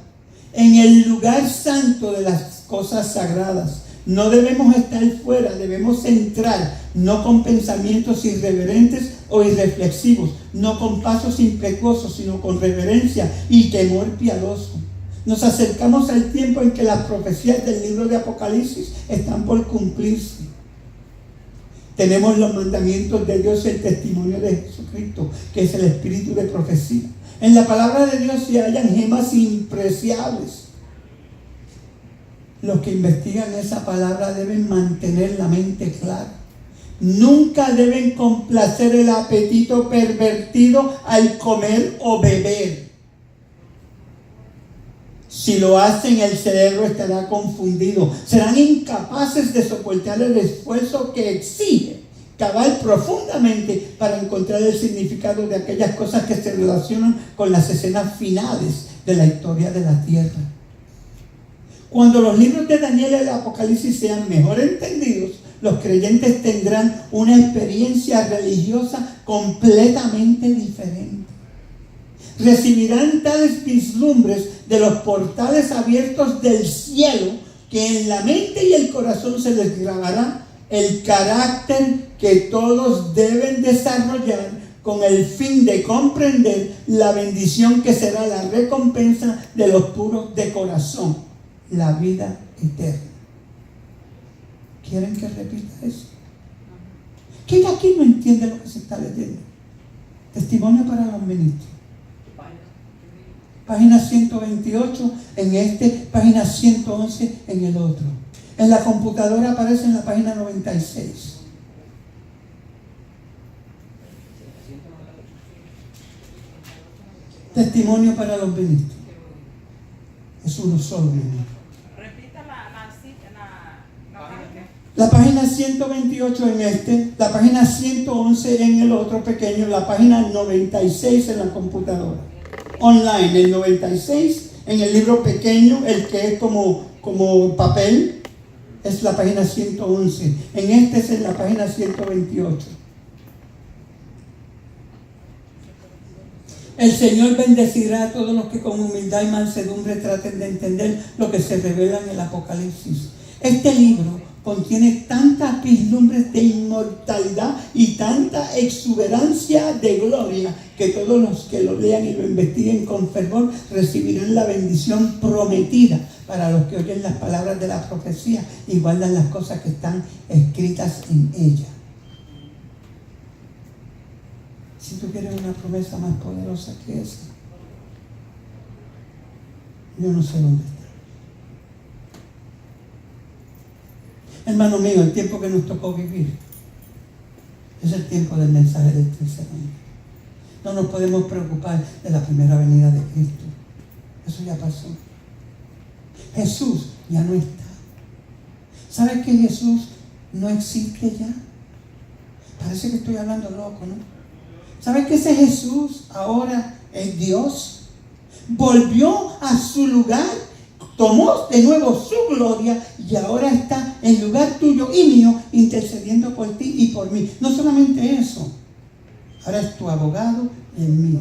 en el lugar santo de las cosas sagradas. No debemos estar fuera, debemos entrar, no con pensamientos irreverentes o irreflexivos, no con pasos impetuosos, sino con reverencia y temor piadoso. Nos acercamos al tiempo en que las profecías del libro de Apocalipsis están por cumplirse. Tenemos los mandamientos de Dios y el testimonio de Jesucristo, que es el espíritu de profecía. En la palabra de Dios se hallan gemas impreciables. Los que investigan esa palabra deben mantener la mente clara. Nunca deben complacer el apetito pervertido al comer o beber. Si lo hacen, el cerebro estará confundido. Serán incapaces de soportar el esfuerzo que exige cavar profundamente para encontrar el significado de aquellas cosas que se relacionan con las escenas finales de la historia de la tierra. Cuando los libros de Daniel y el Apocalipsis sean mejor entendidos, los creyentes tendrán una experiencia religiosa completamente diferente. Recibirán tales vislumbres de los portales abiertos del cielo que en la mente y el corazón se les grabará el carácter que todos deben desarrollar con el fin de comprender la bendición que será la recompensa de los puros de corazón, la vida eterna. ¿Quieren que repita eso? ¿Quién aquí no entiende lo que se está leyendo? Testimonio para los ministros. Página 128 en este, página 111 en el otro. En la computadora aparece en la página 96. Testimonio para los ministros. Es uno solo, mi amor. Repita la página 128 en este, la página 111 en el otro pequeño, la página 96 en la computadora. Online, el 96 en el libro pequeño, el que es como papel, es la página 111. En este es en la página 128. El Señor bendecirá a todos los que con humildad y mansedumbre traten de entender lo que se revela en el Apocalipsis. Este libro contiene tantas vislumbres de inmortalidad y tanta exuberancia de gloria que todos los que lo lean y lo investiguen con fervor recibirán la bendición prometida para los que oyen las palabras de la profecía y guardan las cosas que están escritas en ella. Si tú quieres una promesa más poderosa que esa, yo no sé dónde está. Hermano mío, el tiempo que nos tocó vivir es el tiempo del mensaje del tercer hombre. No nos podemos preocupar de la primera venida de Cristo. Eso ya pasó. Jesús ya no está. ¿Sabes que Jesús no existe ya? Parece que estoy hablando loco, ¿no? ¿Sabes que ese Jesús ahora es Dios? Volvió a su lugar, tomó de nuevo su gloria y ahora está en lugar tuyo y mío intercediendo por ti y por mí. No solamente eso, ahora es tu abogado y el mío.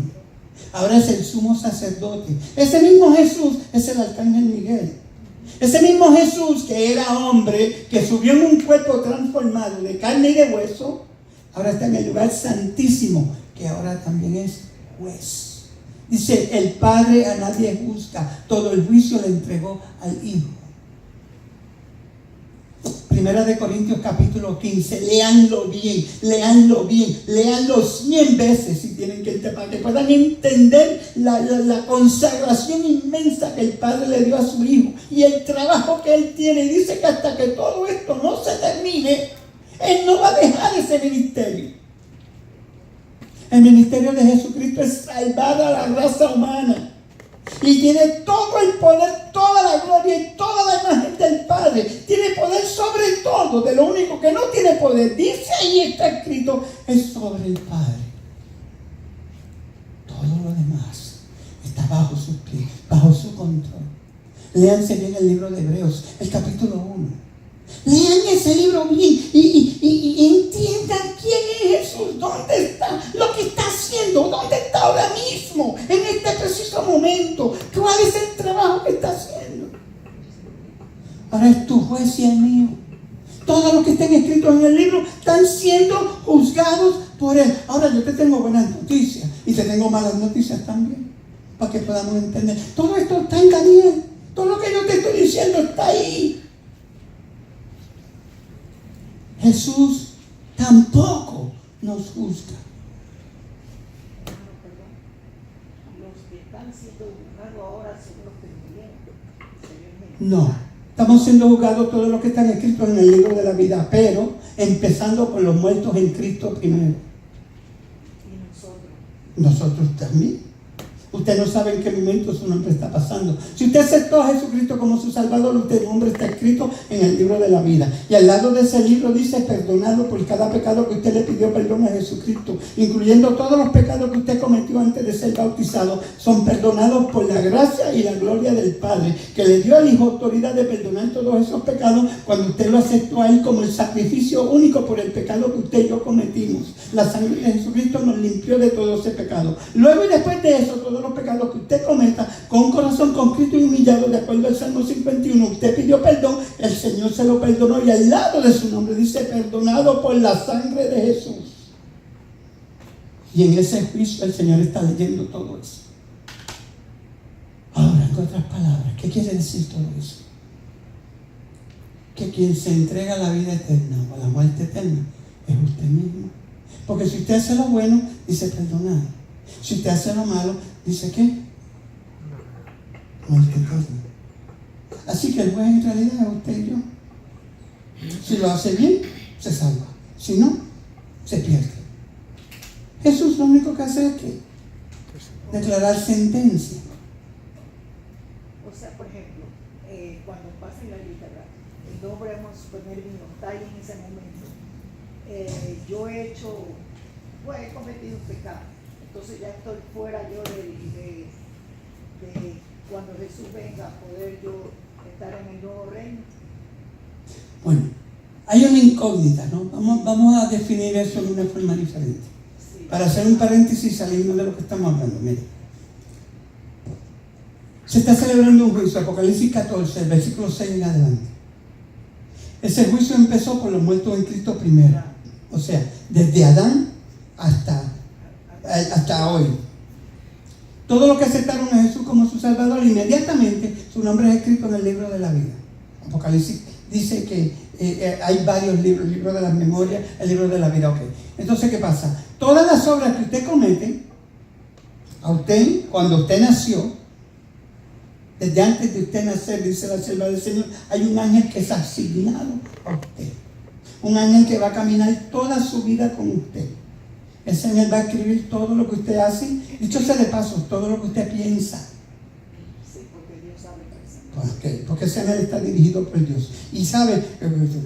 Ahora es el sumo sacerdote. Ese mismo Jesús es el arcángel Miguel. Ese mismo Jesús que era hombre, que subió en un cuerpo transformado de carne y de hueso, ahora está en el lugar santísimo, que ahora también es juez. Dice, el Padre a nadie juzga, todo el juicio le entregó al Hijo. Primera de Corintios capítulo 15, léanlo bien, léanlo 100 veces si tienen que, para que puedan entender la consagración inmensa que el Padre le dio a su Hijo y el trabajo que Él tiene. Y dice que hasta que todo esto no se termine, Él no va a dejar ese ministerio. El ministerio de Jesucristo es salvar a la raza humana. Y tiene todo el poder, toda la gloria y toda la imagen del Padre. Tiene poder sobre todo. De lo único que no tiene poder, dice ahí está escrito, es sobre el Padre. Todo lo demás está bajo sus pies, bajo su control. Léanse bien el libro de Hebreos, el capítulo 1. Lean ese libro bien y entiendan quién es Jesús, dónde está, lo que está haciendo, dónde está ahora mismo, en este preciso momento, cuál es el trabajo que está haciendo. Ahora es tu juez y el mío. Todos los que estén escritos en el libro están siendo juzgados por Él. Ahora yo te tengo buenas noticias y te tengo malas noticias también, para que podamos entender. Todo esto está en Daniel. Todo lo que yo te estoy diciendo está ahí. Jesús tampoco nos juzga. Los que están siendo juzgados ahora son los que murieron. No, estamos siendo juzgados todos los que están escritos en el libro de la vida, pero empezando por los muertos en Cristo primero. Y nosotros. Nosotros también. Usted no sabe en qué momento su nombre está pasando. Si usted aceptó a Jesucristo como su Salvador, usted nombre está escrito en el libro de la vida. Y al lado de ese libro dice perdonado por cada pecado que usted le pidió perdón a Jesucristo, incluyendo todos los pecados que usted cometió antes de ser bautizado, son perdonados por la gracia y la gloria del Padre, que le dio al Hijo autoridad de perdonar todos esos pecados cuando usted lo aceptó a Él como el sacrificio único por el pecado que usted y yo cometimos. La sangre de Jesucristo nos limpió de todo ese pecado. Luego y después de eso, todos los pecados que usted cometa con un corazón contrito y humillado, de acuerdo al Salmo 51, usted pidió perdón, el Señor se lo perdonó, y al lado de su nombre dice perdonado por la sangre de Jesús. Y en ese juicio el Señor está leyendo todo eso. Ahora, en otras palabras, ¿qué quiere decir todo eso? Que quien se entrega a la vida eterna o a la muerte eterna es usted mismo. Porque si usted hace lo bueno, dice perdonado. Si usted hace lo malo, dice ¿qué? Muerte eterna. Así que el juez en realidad es usted y yo. Si lo hace bien, se salva. Si no, se pierde. Jesús lo único que hace es que declarar sentencia. O sea, por ejemplo, cuando pasa en la lista, el nombre, vamos a suponer, mío, está ahí en ese momento. Yo he cometido un pecado. Entonces ya estoy fuera yo de cuando Jesús venga, poder yo estar en el nuevo reino. Bueno, hay una incógnita, ¿no? Vamos a definir eso de una forma diferente. Sí. Para hacer un paréntesis, salimos de lo que estamos hablando. Mire, se está celebrando un juicio, Apocalipsis 14, el versículo 6 en adelante. Ese juicio empezó por los muertos en Cristo primero. O sea, desde Adán hasta hoy. Todos los que aceptaron a Jesús como su Salvador, inmediatamente su nombre es escrito en el libro de la vida. Apocalipsis dice que hay varios libros, el libro de las memorias, el libro de la vida. Okay. Entonces, ¿qué pasa? Todas las obras que usted comete, a usted, cuando usted nació, desde antes de usted nacer, dice la sierva del Señor, hay un ángel que es asignado a usted. Un ángel que va a caminar toda su vida con usted. Ese ángel va a escribir todo lo que usted hace. Dicho sea de paso, todo lo que usted piensa. Sí, porque Dios sabe pensar. Porque ese ángel está dirigido por Dios. Y sabe,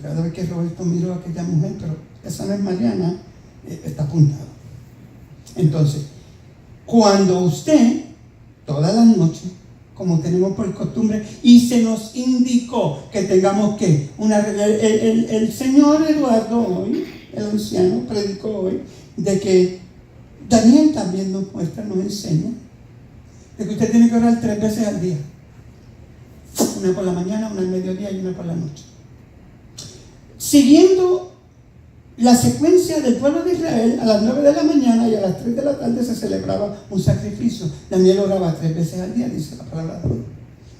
cada vez que Roberto miró a aquella mujer, pero esa no es Mariana, está apuntado. Entonces, cuando usted, todas las noches, como tenemos por costumbre, y se nos indicó que tengamos que, el señor Eduardo hoy, el anciano, predicó hoy, de que Daniel también nos muestra, nos enseña, de que usted tiene que orar 3 veces al día. Una por la mañana, una al mediodía y una por la noche. Siguiendo la secuencia del pueblo de Israel, a las 9 de la mañana y a las 3 de la tarde se celebraba un sacrificio. Daniel oraba 3 veces al día, dice la palabra de Dios,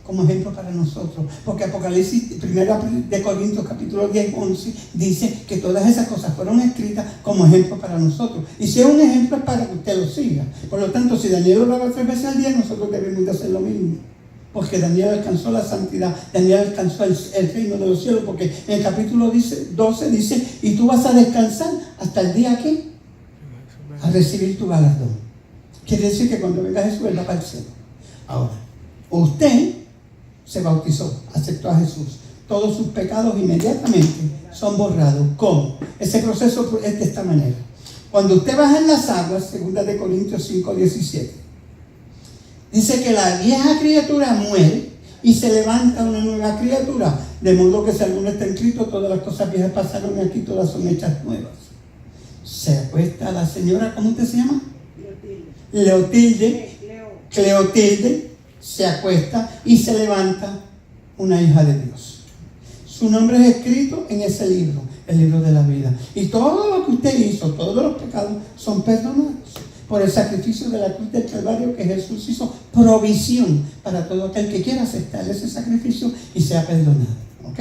como ejemplo para nosotros. Porque Apocalipsis, 1 de Corintios, capítulo 10, 11, dice que todas esas cosas fueron escritas como ejemplo para nosotros. Y si es un ejemplo es para que usted lo siga. Por lo tanto, si Daniel oraba 3 veces al día, nosotros debemos de hacer lo mismo. Porque Daniel alcanzó la santidad, Daniel alcanzó el reino de los cielos, porque en el capítulo 12 dice, y tú vas a descansar hasta el día que a recibir tu galardón. Quiere decir que cuando venga Jesús, Él va para el cielo. Ahora, usted se bautizó, aceptó a Jesús. Todos sus pecados inmediatamente son borrados. ¿Cómo? Ese proceso es de esta manera. Cuando usted baja en las aguas, 2 de Corintios 5, 17, dice que la vieja criatura muere y se levanta una nueva criatura. De modo que si alguno está escrito, todas las cosas viejas pasaron y aquí todas son hechas nuevas. Se acuesta la señora, ¿cómo usted se llama? Cleotilde se acuesta y se levanta una hija de Dios. Su nombre es escrito en ese libro, el libro de la vida. Y todo lo que usted hizo, todos los pecados son perdonados por el sacrificio de la cruz del Calvario, que Jesús hizo provisión para todo aquel que quiera aceptar ese sacrificio y sea perdonado. ¿Ok?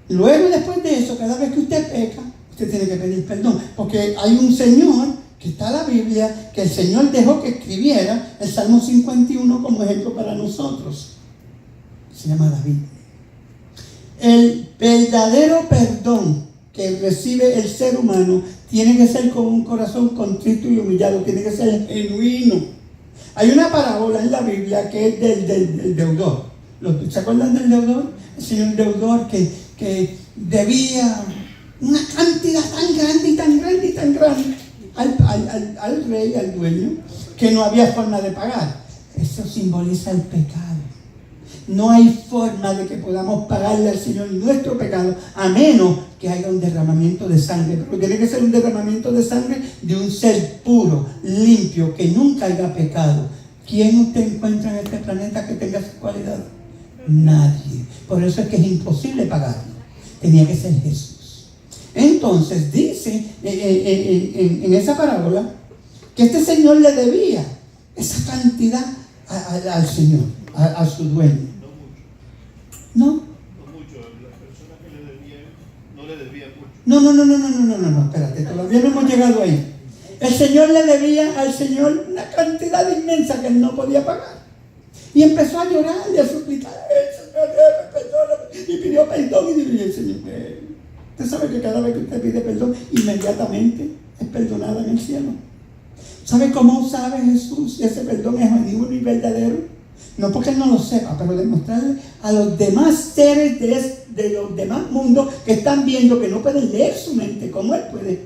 Luego y después de eso, cada vez que usted peca, usted tiene que pedir perdón, porque hay un Señor que está en la Biblia, que el Señor dejó que escribiera el Salmo 51 como ejemplo para nosotros. Se llama David. El verdadero perdón que recibe el ser humano tiene que ser con un corazón contrito y humillado, tiene que ser genuino. Hay una parábola en la Biblia que es del deudor. ¿Se acuerdan del deudor? El señor deudor que debía una cantidad tan grande y tan grande y tan grande al rey, al dueño, que no había forma de pagar. Eso simboliza el pecado. No hay forma de que podamos pagarle al Señor nuestro pecado, a menos que haya un derramamiento de sangre. Pero tiene que ser un derramamiento de sangre de un ser puro, limpio, que nunca haya pecado. ¿Quién usted encuentra en este planeta que tenga esa cualidad? Nadie. Por eso es que es imposible pagarlo. Tenía que ser Jesús. Entonces dice en esa parábola que este señor le debía esa cantidad al Señor, a su dueño. ¿No? No mucho, las personas que le debían no le debían mucho. No, espérate, todavía no hemos llegado ahí. El Señor le debía al Señor una cantidad inmensa que él no podía pagar. Y empezó a llorar y a suplicar, Señor, perdóname. Y pidió perdón y dijo, el Señor, usted sabe que cada vez que usted pide perdón, inmediatamente es perdonada en el cielo. ¿Sabe cómo sabe Jesús si ese perdón es genuino y verdadero? No porque él no lo sepa, pero demostrarle a los demás seres de los demás mundos que están viendo, que no pueden leer su mente como él puede,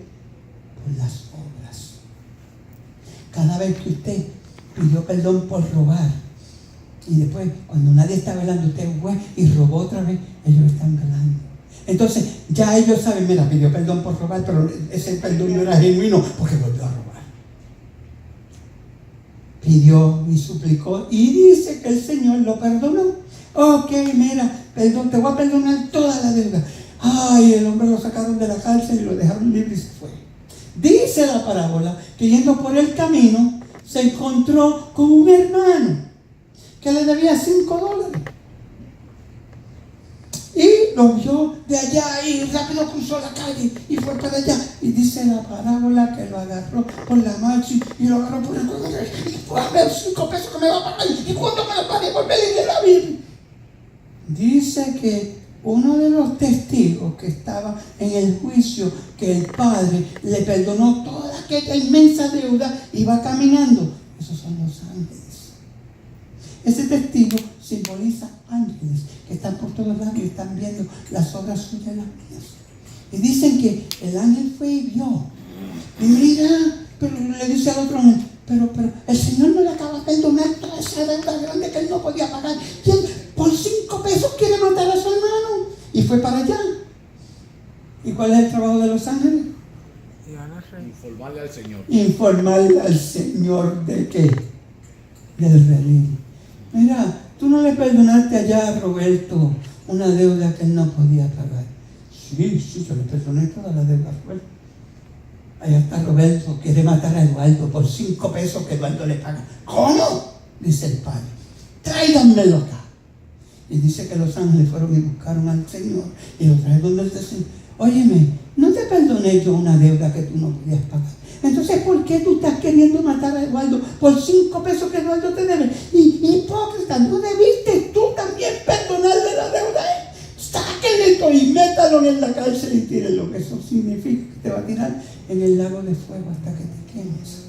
por las obras. Cada vez que usted pidió perdón por robar, y después cuando nadie está velando, usted fue y robó otra vez, ellos están velando. Entonces ya ellos saben, mira, pidió perdón por robar, pero ese perdón no era genuino porque volvió a robar. Pidió y suplicó y dice que el Señor lo perdonó. Ok, mira, perdón, te voy a perdonar toda la deuda. Ay, el hombre lo sacaron de la cárcel y lo dejaron libre y se fue. Dice la parábola que yendo por el camino se encontró con un hermano que le debía $5. Y lo vio de allá y rápido cruzó la calle y fue para allá. Y dice la parábola que lo agarró por la marcha y lo agarró por el cuello. Y fue a ver $5 que me va a pagar. ¿Y cuánto me lo pague por venir de la Biblia? Dice que uno de los testigos que estaba en el juicio, que el padre le perdonó toda aquella inmensa deuda, iba caminando. Esos son los ángeles. Ese testigo simboliza ángeles que están por todos lados y están viendo las obras suyas y las mías. Y dicen que el ángel fue y vio. Y mira, pero le dice al otro ángel, pero el Señor no le acaba de perdonar toda esa deuda grande que él no podía pagar. ¿Quién por $5 quiere matar a su hermano? Y fue para allá. ¿Y cuál es el trabajo de los ángeles? Informarle al Señor. Informarle al Señor de qué? Del redil. Mira, tú no le perdonaste allá a Roberto una deuda que él no podía pagar. Sí, yo le perdoné toda la deuda a Roberto. Allá está Roberto, quiere matar a Eduardo por $5 que Eduardo le paga. ¿Cómo? Dice el padre. Tráiganmelo acá. Y dice que los ángeles fueron y buscaron al Señor y lo trajeron donde el Señor. Óyeme, no te perdoné yo una deuda que tú no podías pagar. Entonces, ¿por qué tú estás queriendo matar a Eduardo por $5 que Eduardo te debe? Y hipócrita, ¿no debiste tú también perdonarle la deuda a él? Sáquenle todo y métalo en la cárcel y tírenlo. Que eso significa que te va a tirar en el lago de fuego hasta que te quemes.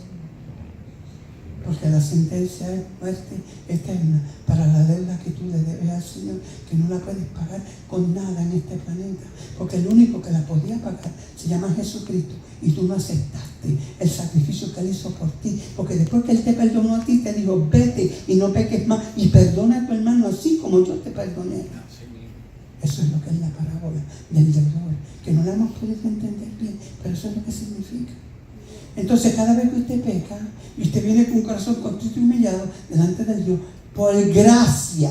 Porque la sentencia es muerte eterna para la deuda que tú le debes al Señor, que no la puedes pagar con nada en este planeta. Porque el único que la podía pagar se llama Jesucristo. Y tú no aceptaste el sacrificio que Él hizo por ti. Porque después que Él te perdonó a ti, te dijo, vete y no peques más. Y perdona a tu hermano así como yo te perdoné. Eso es lo que es la parábola del deudor. Que no la hemos podido entender bien, pero eso es lo que significa. Entonces, cada vez que usted peca y usted viene con un corazón contrito y humillado delante de Dios, por gracia,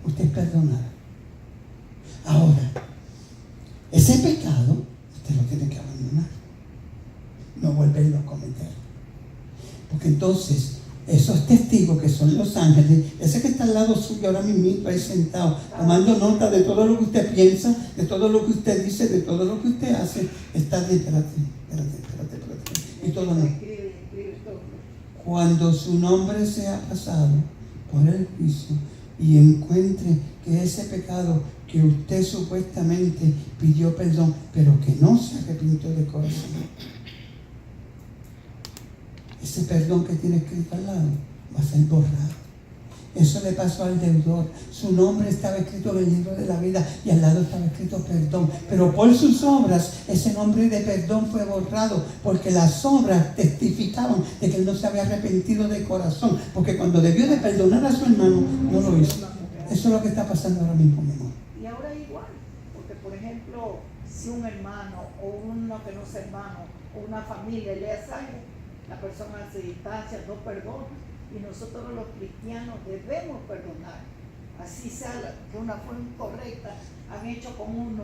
usted es perdonado. Ahora, ese pecado, usted lo tiene que abandonar. No volverlo a cometer. Porque entonces, esos testigos que son los ángeles, ese que está al lado suyo ahora mismo, ahí sentado, tomando nota de todo lo que usted piensa, de todo lo que usted dice, de todo lo que usted hace, está de, espérate. Y todo no. Cuando su nombre sea pasado por el juicio y encuentre que ese pecado que usted supuestamente pidió perdón, pero que no se arrepintió de corazón, ese perdón que tiene escrito al lado va a ser borrado. Eso le pasó al deudor. Su nombre estaba escrito en el libro de la vida y al lado estaba escrito perdón. Pero por sus obras, ese nombre de perdón fue borrado, porque las obras testificaban de que él no se había arrepentido de corazón. Porque cuando debió de perdonar a su hermano, no lo hizo. Eso es lo que está pasando ahora mismo, mi amor. Y ahora igual, porque por ejemplo, si un hermano o uno que no es hermano o una familia le hace algo, la persona se distancia, no perdona. Y nosotros los cristianos debemos perdonar. Así sea que una forma incorrecta han hecho con uno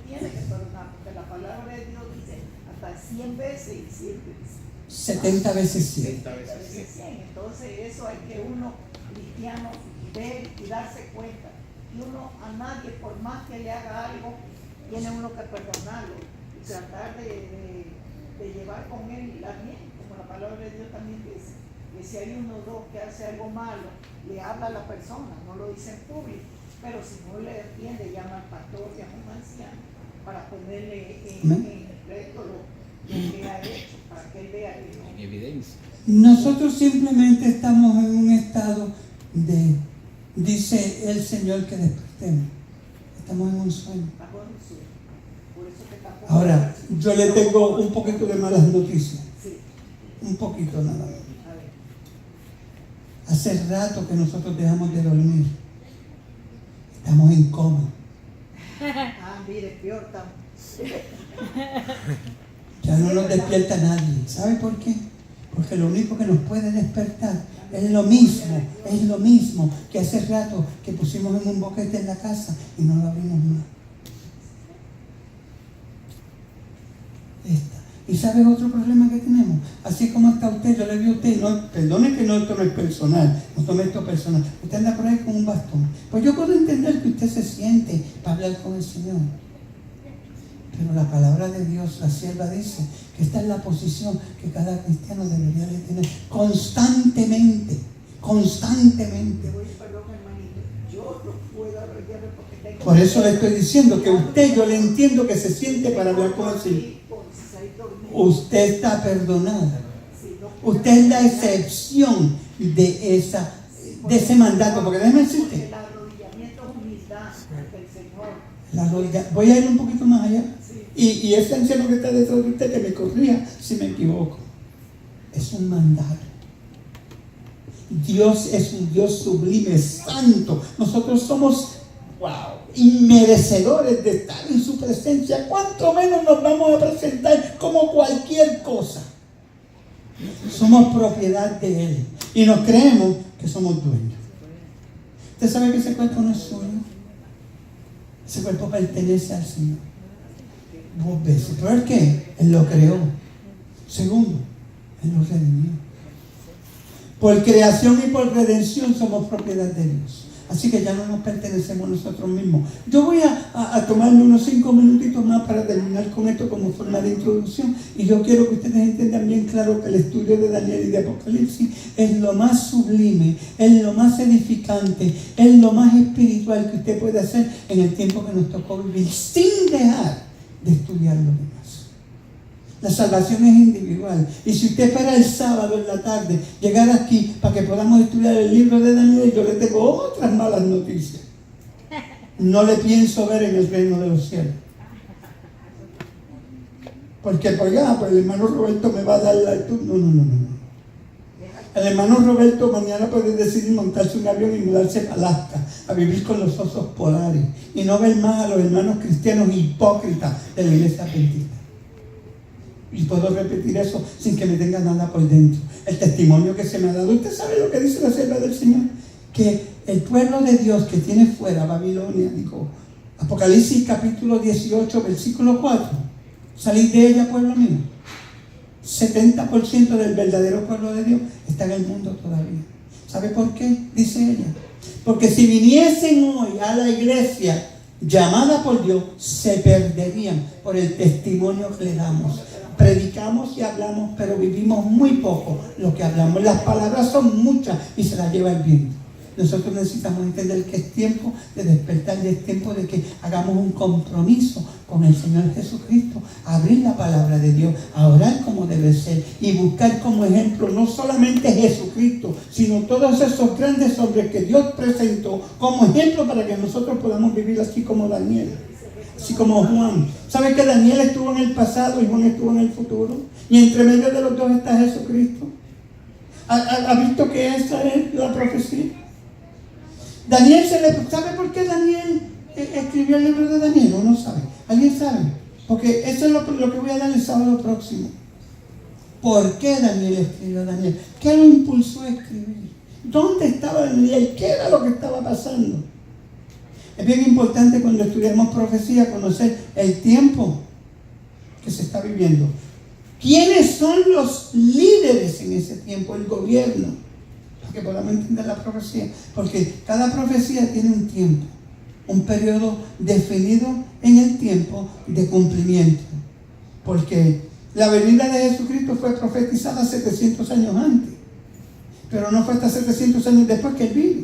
tiene que perdonar, porque la palabra de Dios dice hasta 100 veces y 100 veces. 70 veces 100. 70 veces 100. Entonces eso hay que uno, cristiano, ver y darse cuenta. Y uno a nadie, por más que le haga algo, tiene uno que perdonarlo y tratar de llevar con él la bien, como la palabra de Dios también dice. Que si hay uno o dos que hace algo malo, le habla a la persona, no lo dice en público, pero si no le entiende, llama al pastor, llama a un anciano, para ponerle en recto lo que ha hecho, para que él vea que no. Evidencia. Nosotros simplemente estamos en un estado de, dice el Señor, que despertemos. Estamos en un sueño. Estamos en un sueño. Por eso que tampoco. Ahora, yo le tengo un poquito de malas noticias. Sí. Un poquito nada más. A ver. Hace rato que nosotros dejamos de dormir. Estamos en coma. Ah, mire, peor estamos. Ya no nos despierta nadie. ¿Sabe por qué? Porque lo único que nos puede despertar es lo mismo que hace rato que pusimos en un boquete en la casa y no lo abrimos más. Esta. ¿Y sabes otro problema que tenemos? Así como está usted, yo le vi a usted, no, perdone que no esto no es personal, no tome esto personal. Usted anda por ahí con un bastón. Pues yo puedo entender que usted se siente para hablar con el Señor. Pero la palabra de Dios, la sierva dice que esta es la posición que cada cristiano debería de tener constantemente. Te voy, perdón, hermanito. Yo no puedo arreglarme porque tengo. Por eso le estoy diciendo que usted, yo le entiendo que se siente para hablar con el Señor. Usted está perdonada. Usted es la excepción de ese mandato. Porque déjeme decirte. El arrodillamiento es humildad ante el Señor. Voy a ir un poquito más allá. Y ese anciano que está detrás de usted, que me corrija si me equivoco. Es un mandato. Dios es un Dios sublime, santo. Nosotros somos, inmerecedores de estar en su presencia. ¿Cuánto menos nos vamos a presentar como cualquier cosa? Somos propiedad de Él. Y nos creemos que somos dueños. ¿Usted sabe que ese cuerpo no es suyo? Ese cuerpo pertenece al Señor. 2 veces. ¿Por qué? Él lo creó. Segundo, Él lo redimió. Por creación y por redención somos propiedad de Dios. Así que ya no nos pertenecemos nosotros mismos. Yo voy a tomarme unos 5 minutitos más para terminar con esto como forma de introducción. Y yo quiero que ustedes entiendan bien claro que el estudio de Daniel y de Apocalipsis es lo más sublime, es lo más edificante, es lo más espiritual que usted puede hacer en el tiempo que nos tocó vivir, sin dejar de estudiar lo demás. La salvación es individual. Y si usted espera el sábado en la tarde llegar aquí para que podamos estudiar el libro de Daniel, yo le tengo otras malas noticias. No le pienso ver en el reino de los cielos. Porque pues el hermano Roberto me va a dar la... No. El hermano Roberto mañana puede decidir montarse un avión y mudarse a Alaska a vivir con los osos polares y no ver más a los hermanos cristianos hipócritas de la iglesia adventista. Y puedo repetir eso sin que me tenga nada por dentro. El testimonio que se me ha dado. ¿Usted sabe lo que dice la sierva del Señor? Que el pueblo de Dios que tiene fuera Babilonia, dijo Apocalipsis capítulo 18, versículo 4. Salid de ella, pueblo mío. 70% del verdadero pueblo de Dios está en el mundo todavía. ¿Sabe por qué? Dice ella. Porque si viniesen hoy a la iglesia llamada por Dios, se perderían por el testimonio que le damos. Predicamos y hablamos, pero vivimos muy poco lo que hablamos. Las palabras son muchas y se las lleva el viento. Nosotros necesitamos entender que es tiempo de despertar y es tiempo de que hagamos un compromiso con el Señor Jesucristo, a abrir la palabra de Dios, a orar como debe ser y buscar como ejemplo no solamente Jesucristo, sino todos esos grandes hombres que Dios presentó como ejemplo para que nosotros podamos vivir así como Daniel, así como Juan. ¿Sabe que Daniel estuvo en el pasado y Juan estuvo en el futuro? Y entre medio de los dos está Jesucristo. ¿Ha visto que esa es la profecía? Daniel ¿sabe por qué Daniel escribió el libro de Daniel? ¿O no sabe? ¿Alguien sabe? Porque eso es lo que voy a dar el sábado próximo. ¿Por qué Daniel escribió Daniel? ¿Qué lo impulsó a escribir? ¿Dónde estaba Daniel? ¿Qué era lo que estaba pasando? Es bien importante cuando estudiamos profecía conocer el tiempo que se está viviendo. ¿Quiénes son los líderes en ese tiempo? El gobierno. Para que podamos entender la profecía. Porque cada profecía tiene un tiempo, un periodo definido en el tiempo de cumplimiento. Porque la venida de Jesucristo fue profetizada 700 años antes. Pero no fue hasta 700 años después que Él vino.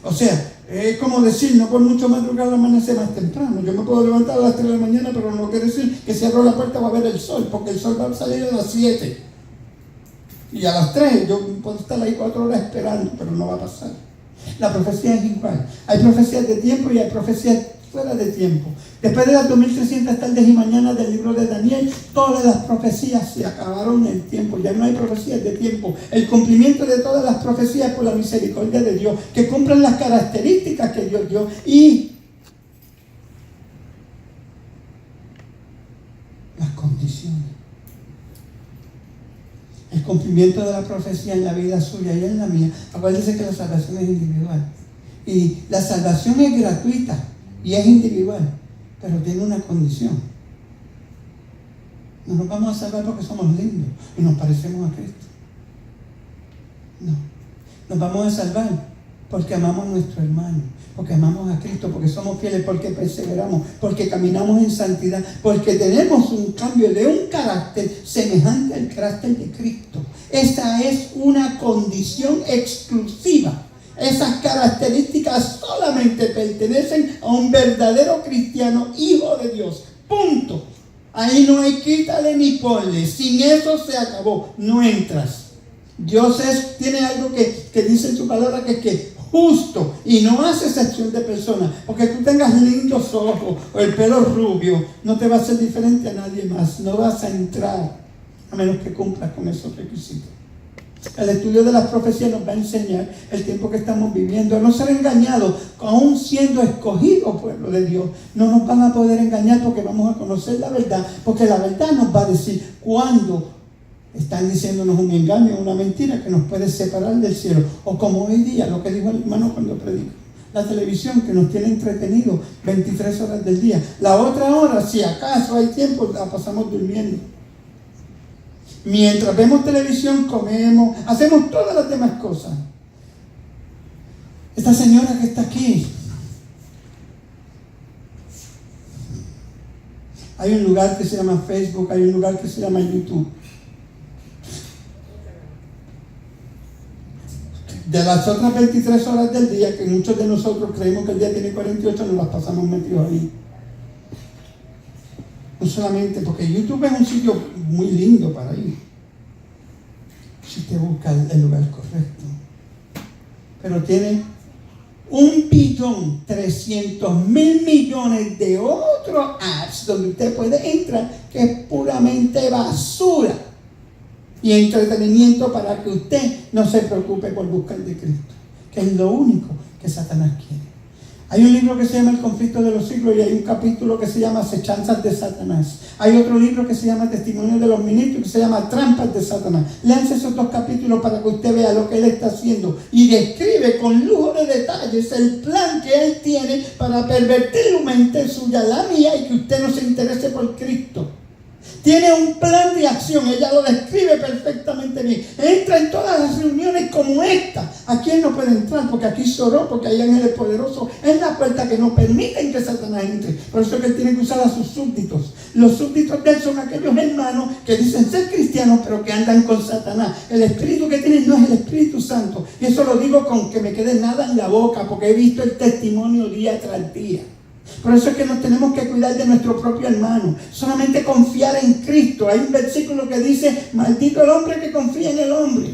O sea, es como decir, no por mucho madrugar amanece más temprano. Yo me puedo levantar a las 3 de la mañana, pero no quiere decir que si abro la puerta va a ver el sol, porque el sol va a salir a las 7. Y a las 3 yo puedo estar ahí 4 horas esperando, pero no va a pasar. La profecía es igual. Hay profecías de tiempo y hay profecías fuera de tiempo. Después de las 2300 tardes y mañanas del libro de Daniel, todas las profecías se acabaron en el tiempo. Ya no hay profecías de tiempo. El cumplimiento de todas las profecías por la misericordia de Dios, que cumplen las características que Dios dio y las condiciones. El cumplimiento de la profecía en la vida suya y en la mía. Acuérdense que la salvación es individual. Y la salvación es gratuita y es individual, pero tiene una condición. No nos vamos a salvar porque somos lindos y nos parecemos a Cristo. No. Nos vamos a salvar porque amamos a nuestro hermano, porque amamos a Cristo, porque somos fieles, porque perseveramos, porque caminamos en santidad, porque tenemos un cambio de un carácter semejante al carácter de Cristo. Esa es una condición exclusiva. Esas características solamente pertenecen a un verdadero cristiano, hijo de Dios. Punto. Ahí no hay quítale ni ponle. Sin eso se acabó. No entras. Dios tiene algo que dice en su palabra que es justo y no hace excepción de personas. Porque tú tengas lindos ojos o el pelo rubio, no te va a hacer diferente a nadie más. No vas a entrar a menos que cumplas con esos requisitos. El estudio de las profecías nos va a enseñar el tiempo que estamos viviendo, a no ser engañados, aún siendo escogidos pueblo de Dios. No nos van a poder engañar porque vamos a conocer la verdad, porque la verdad nos va a decir cuándo están diciéndonos un engaño, una mentira que nos puede separar del cielo. O como hoy día, lo que dijo el hermano cuando predicó, la televisión que nos tiene entretenidos 23 horas del día. La otra hora, si acaso hay tiempo, la pasamos durmiendo. Mientras vemos televisión, comemos, hacemos todas las demás cosas. Esta señora que está aquí, hay un lugar que se llama Facebook, hay un lugar que se llama YouTube. De las otras 23 horas del día, que muchos de nosotros creemos que el día tiene 48, nos las pasamos metidos ahí. No solamente porque YouTube es un sitio muy lindo para ir, si te busca el lugar correcto, pero tiene 1.300.000.000.000 de otros apps donde usted puede entrar, que es puramente basura y entretenimiento para que usted no se preocupe por buscar de Cristo, que es lo único que Satanás quiere. Hay un libro que se llama El conflicto de los siglos y hay un capítulo que se llama Acechanzas de Satanás. Hay otro libro que se llama Testimonio de los ministros que se llama Trampas de Satanás. Léanse esos dos capítulos para que usted vea lo que él está haciendo y describe con lujo de detalles el plan que él tiene para pervertir la mente suya, la mía, y que usted no se interese por Cristo. Tiene un plan de acción, ella lo describe perfectamente bien. Entra en todas las reuniones como esta. Aquí él no puede entrar porque aquí lloró, porque hay ángeles poderosos en la puerta que no permiten que Satanás entre. Por eso es que él tiene que usar a sus súbditos. Los súbditos de él son aquellos hermanos que dicen ser cristianos pero que andan con Satanás. El espíritu que tienen no es el Espíritu Santo. Y eso lo digo con que me quede nada en la boca, porque he visto el testimonio día tras día. Por eso es que nos tenemos que cuidar de nuestro propio hermano. Solamente confiar en Cristo. Hay un versículo que dice: maldito el hombre que confía en el hombre.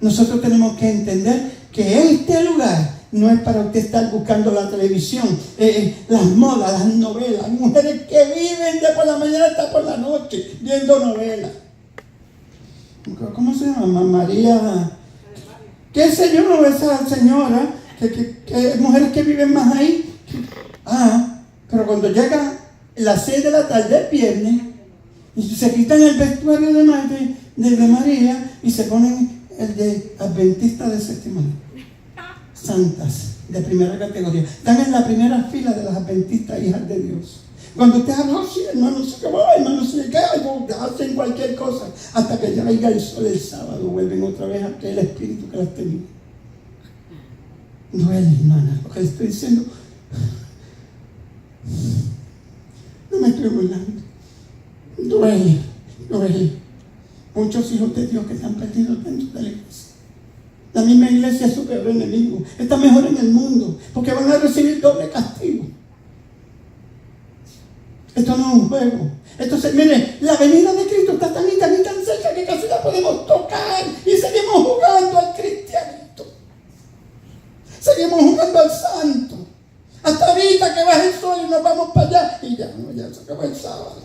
Nosotros tenemos que entender que este lugar no es para usted estar buscando la televisión, las modas, las novelas. Hay mujeres que viven de por la mañana hasta por la noche viendo novelas. ¿Cómo se llama? María. ¿Qué sé yo? Esa señora. Que hay mujeres que viven más ahí. Pero cuando llega las 6 de la tarde, el viernes, y se quitan el vestuario de María y se ponen el de Adventista de séptimo día. Santas, de primera categoría. Están en la primera fila de las Adventistas, hijas de Dios. Cuando usted habla, sí, hermano, sí que va, hermano, sí que hacen cualquier cosa. Hasta que ya venga el sol el sábado, vuelven otra vez a aquel espíritu que las tenía. Duele, hermana, lo que le estoy diciendo. No me estoy burlando. Duele. Muchos hijos de Dios que están perdidos dentro de la iglesia. La misma iglesia es su peor enemigo. Está mejor en el mundo, porque van a recibir doble castigo. Esto no es un juego. Entonces, mire, la venida de Cristo está tan y tan cerca que casi la podemos tocar y seguimos jugando al cristianismo. Seguimos jugando al santo. Hasta ahorita que baja el sol y nos vamos para allá. Y ya se acabó el sábado.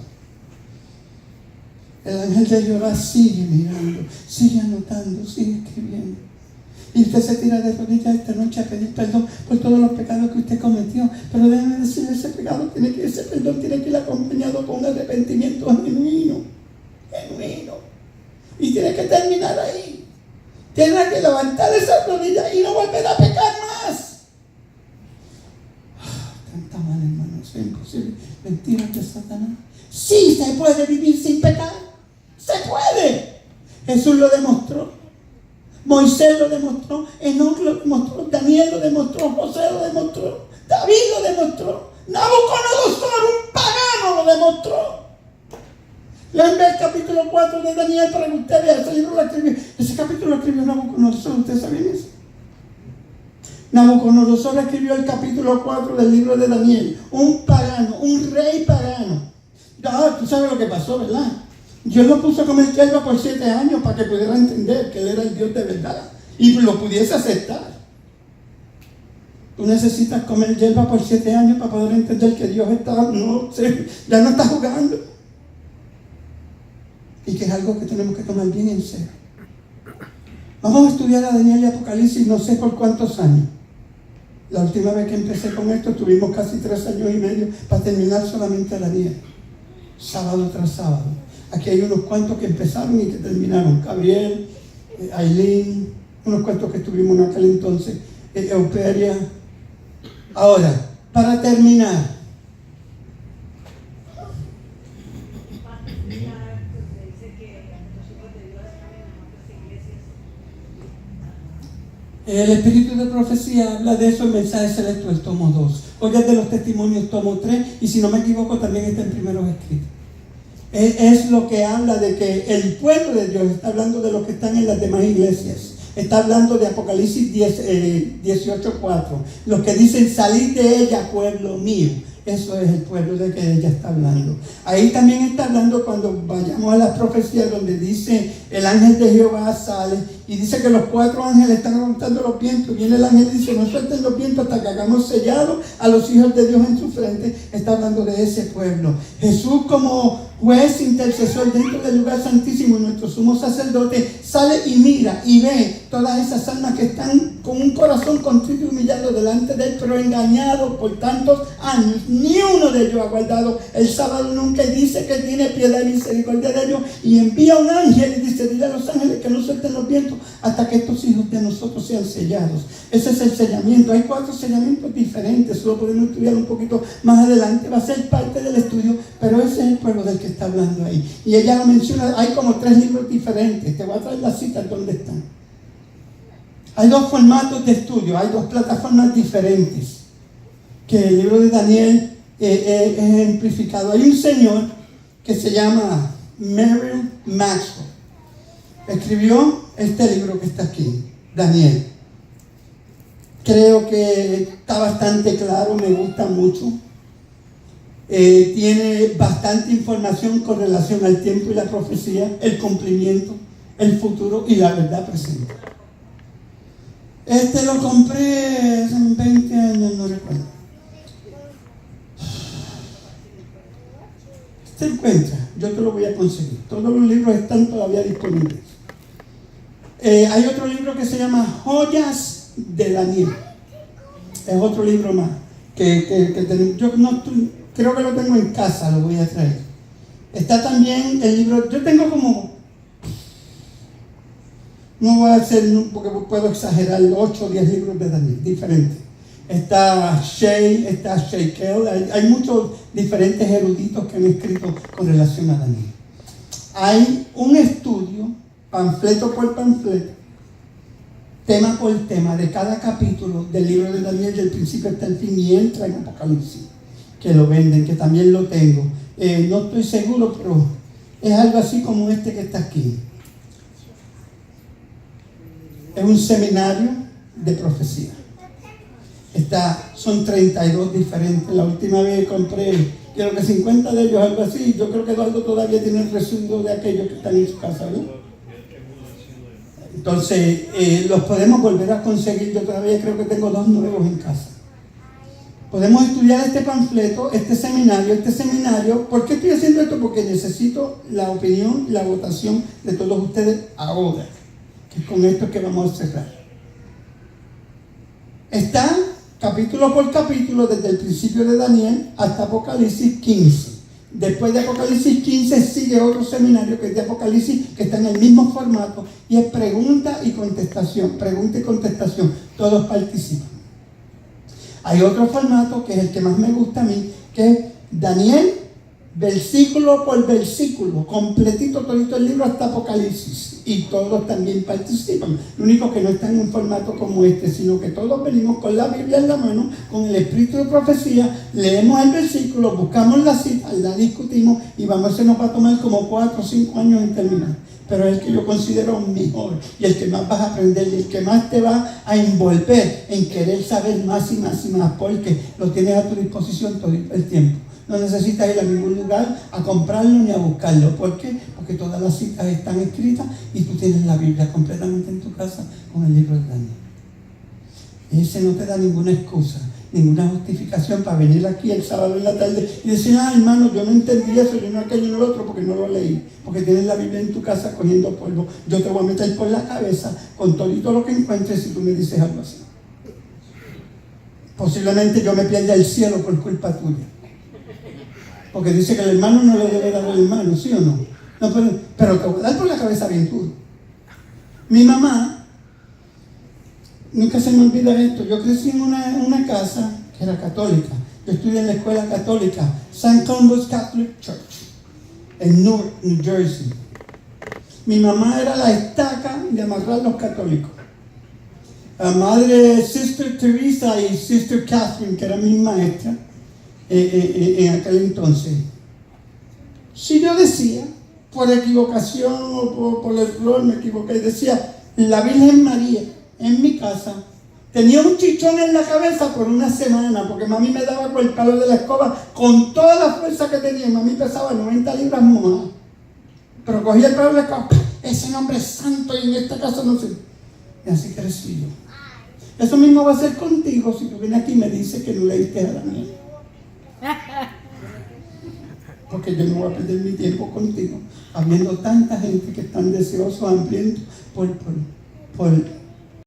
El ángel de Jehová sigue mirando, sigue anotando, sigue escribiendo. Y usted se tira de rodillas esta noche a pedir perdón por todos los pecados que usted cometió. Pero déjeme decirle, ese perdón tiene que ir acompañado con un arrepentimiento genuino. Y tiene que terminar ahí. Tiene que levantar esa rodilla y no volver a pecar más. Tanta mal, hermano, eso es imposible. Mentiras de Satanás. Sí, se puede vivir sin pecar. Se puede. Jesús lo demostró. Moisés lo demostró. Enoc lo demostró. Daniel lo demostró. José lo demostró. David lo demostró. Nabucodonosor, un pagano, lo demostró. Lean el capítulo 4 de Daniel para que usted vea. Ese libro lo escribió. Ese capítulo lo escribió Nabucodonosor. ¿Ustedes saben eso? Nabucodonosor escribió el capítulo 4 del libro de Daniel. Un pagano, un rey pagano. Tú sabes lo que pasó, ¿verdad? Dios lo puso a comer hierba por 7 años para que pudiera entender que Él era el Dios de verdad y lo pudiese aceptar. Tú necesitas comer hierba por 7 años para poder entender que Dios ya no está jugando. Y que es algo que tenemos que tomar bien en serio. Vamos a estudiar a Daniel y Apocalipsis no sé por cuántos años. La última vez que empecé con esto tuvimos casi 3 años y medio para terminar solamente Daniel. Sábado tras sábado. Aquí hay unos cuantos que empezaron y que terminaron. Gabriel, Aileen, unos cuantos que estuvimos en aquel entonces. Euperia. Ahora, para terminar. El espíritu de profecía habla de eso en Mensajes Selectos, el tomo 2. Hoy es de los testimonios, tomo 3, y si no me equivoco también está en Primeros Escritos. Es lo que habla de que el pueblo de Dios, está hablando de los que están en las demás iglesias. Está hablando de Apocalipsis 18:4. Los que dicen, salid de ella, pueblo mío. Eso es el pueblo de que ella está hablando. Ahí también está hablando cuando vayamos a las profecías donde dice el ángel de Jehová sale y dice que los 4 ángeles están aguantando los vientos. Viene el ángel y dice, no suelten los vientos hasta que hagamos sellado a los hijos de Dios en su frente. Está hablando de ese pueblo. Jesús como juez intercesor dentro del lugar santísimo y nuestro sumo sacerdote sale y mira y ve todas esas almas que están con un corazón contrito y humillado delante de Él, pero engañados por tantos años. Ni uno de ellos ha guardado el sábado nunca, y dice que tiene piedad y misericordia de ellos, y envía un ángel y dice: dile a los ángeles que no suelten los vientos hasta que estos hijos de nosotros sean sellados. Ese es el sellamiento. Hay 4 sellamientos diferentes, eso lo podemos estudiar un poquito más adelante, va a ser parte del estudio, pero ese es el pueblo del que está hablando ahí. Y ella lo menciona, hay como 3 libros diferentes. Te voy a traer las citas donde están. Hay 2 formatos de estudio, hay 2 plataformas diferentes que el libro de Daniel es ejemplificado. Hay un señor que se llama Merrill Maxwell. Escribió este libro que está aquí, Daniel. Creo que está bastante claro, me gusta mucho. Tiene bastante información con relación al tiempo y la profecía, el cumplimiento, el futuro y la verdad presente. Lo compré hace 20 años, no recuerdo. Se encuentra, yo te lo voy a conseguir. Todos los libros están todavía disponibles. Hay otro libro que se llama Joyas de Daniel. Es otro libro más que yo no creo que lo tengo en casa, lo voy a traer. Está también el libro, yo tengo como, no voy a hacer porque puedo exagerar, 8 o 10 libros de Daniel diferentes. Está Shekel, hay muchos diferentes eruditos que han escrito con relación a Daniel. Hay un estudio, panfleto por panfleto, tema por tema de cada capítulo del libro de Daniel, del principio hasta el fin, y entra en Apocalipsis, que lo venden, que también lo tengo. No estoy seguro, pero es algo así como este que está aquí. Es un seminario de profecía. Son 32 diferentes. La última vez compré, creo que 50 de ellos, algo así. Yo creo que Eduardo todavía tiene el residuo de aquellos que están en su casa, ¿verdad? Entonces, los podemos volver a conseguir. Yo todavía creo que tengo 2 nuevos en casa. Podemos estudiar este panfleto, este seminario. ¿Por qué estoy haciendo esto? Porque necesito la opinión y la votación de todos ustedes ahora, que es con esto que vamos a cerrar. Está capítulo por capítulo, desde el principio de Daniel hasta Apocalipsis 15. Después de Apocalipsis 15 sigue otro seminario que es de Apocalipsis, que está en el mismo formato, y es pregunta y contestación. Todos participan. Hay otro formato que es el que más me gusta a mí, que es Daniel, versículo por versículo, completito todito el libro hasta Apocalipsis, y todos también participan. Lo único que no está en un formato como este, sino que todos venimos con la Biblia en la mano, con el espíritu de profecía, leemos el versículo, buscamos la cita, la discutimos, y se nos va a tomar como 4 o 5 años en terminar. Pero es el que yo considero mejor, y el que más vas a aprender, y el que más te va a envolver en querer saber más y más y más, porque lo tienes a tu disposición todo el tiempo. No necesitas ir a ningún lugar a comprarlo ni a buscarlo. ¿Por qué? Porque todas las citas están escritas y tú tienes la Biblia completamente en tu casa con el libro de Daniel. Ese no te da ninguna excusa, ninguna justificación para venir aquí el sábado en la tarde y decir: hermano, yo no entendí eso, yo no aquello, no lo otro, porque no lo leí. Porque tienes la Biblia en tu casa cogiendo polvo. Yo te voy a meter por la cabeza con todo lo que encuentres si tú me dices algo así. Posiblemente yo me pierda el cielo por culpa tuya. Porque dice que el hermano no le debe dar al hermano, ¿sí o no? Pero te voy a dar por la cabeza bien duro. Mi mamá, nunca se me olvida esto, yo crecí en una casa que era católica. Yo estudié en la escuela católica, St. Columbus Catholic Church, en Newark, New Jersey. Mi mamá era la estaca de amarrar los católicos. La madre, Sister Teresa y Sister Catherine, que era mi maestra, en aquel entonces. Si yo decía, por equivocación o por error me equivoqué, decía: la Virgen María en mi casa tenía un chichón en la cabeza por una semana, porque mami me daba con el palo de la escoba con toda la fuerza que tenía. Mami pesaba 90 libras mojadas, pero cogía el palo de la escoba: ese nombre es santo y en esta casa no sé. Y así crecí yo. Eso mismo va a ser contigo si tú vienes aquí y me dices que no leíste a Daniel. Porque yo no voy a perder mi tiempo contigo, habiendo tanta gente que están deseosos, hambrientos por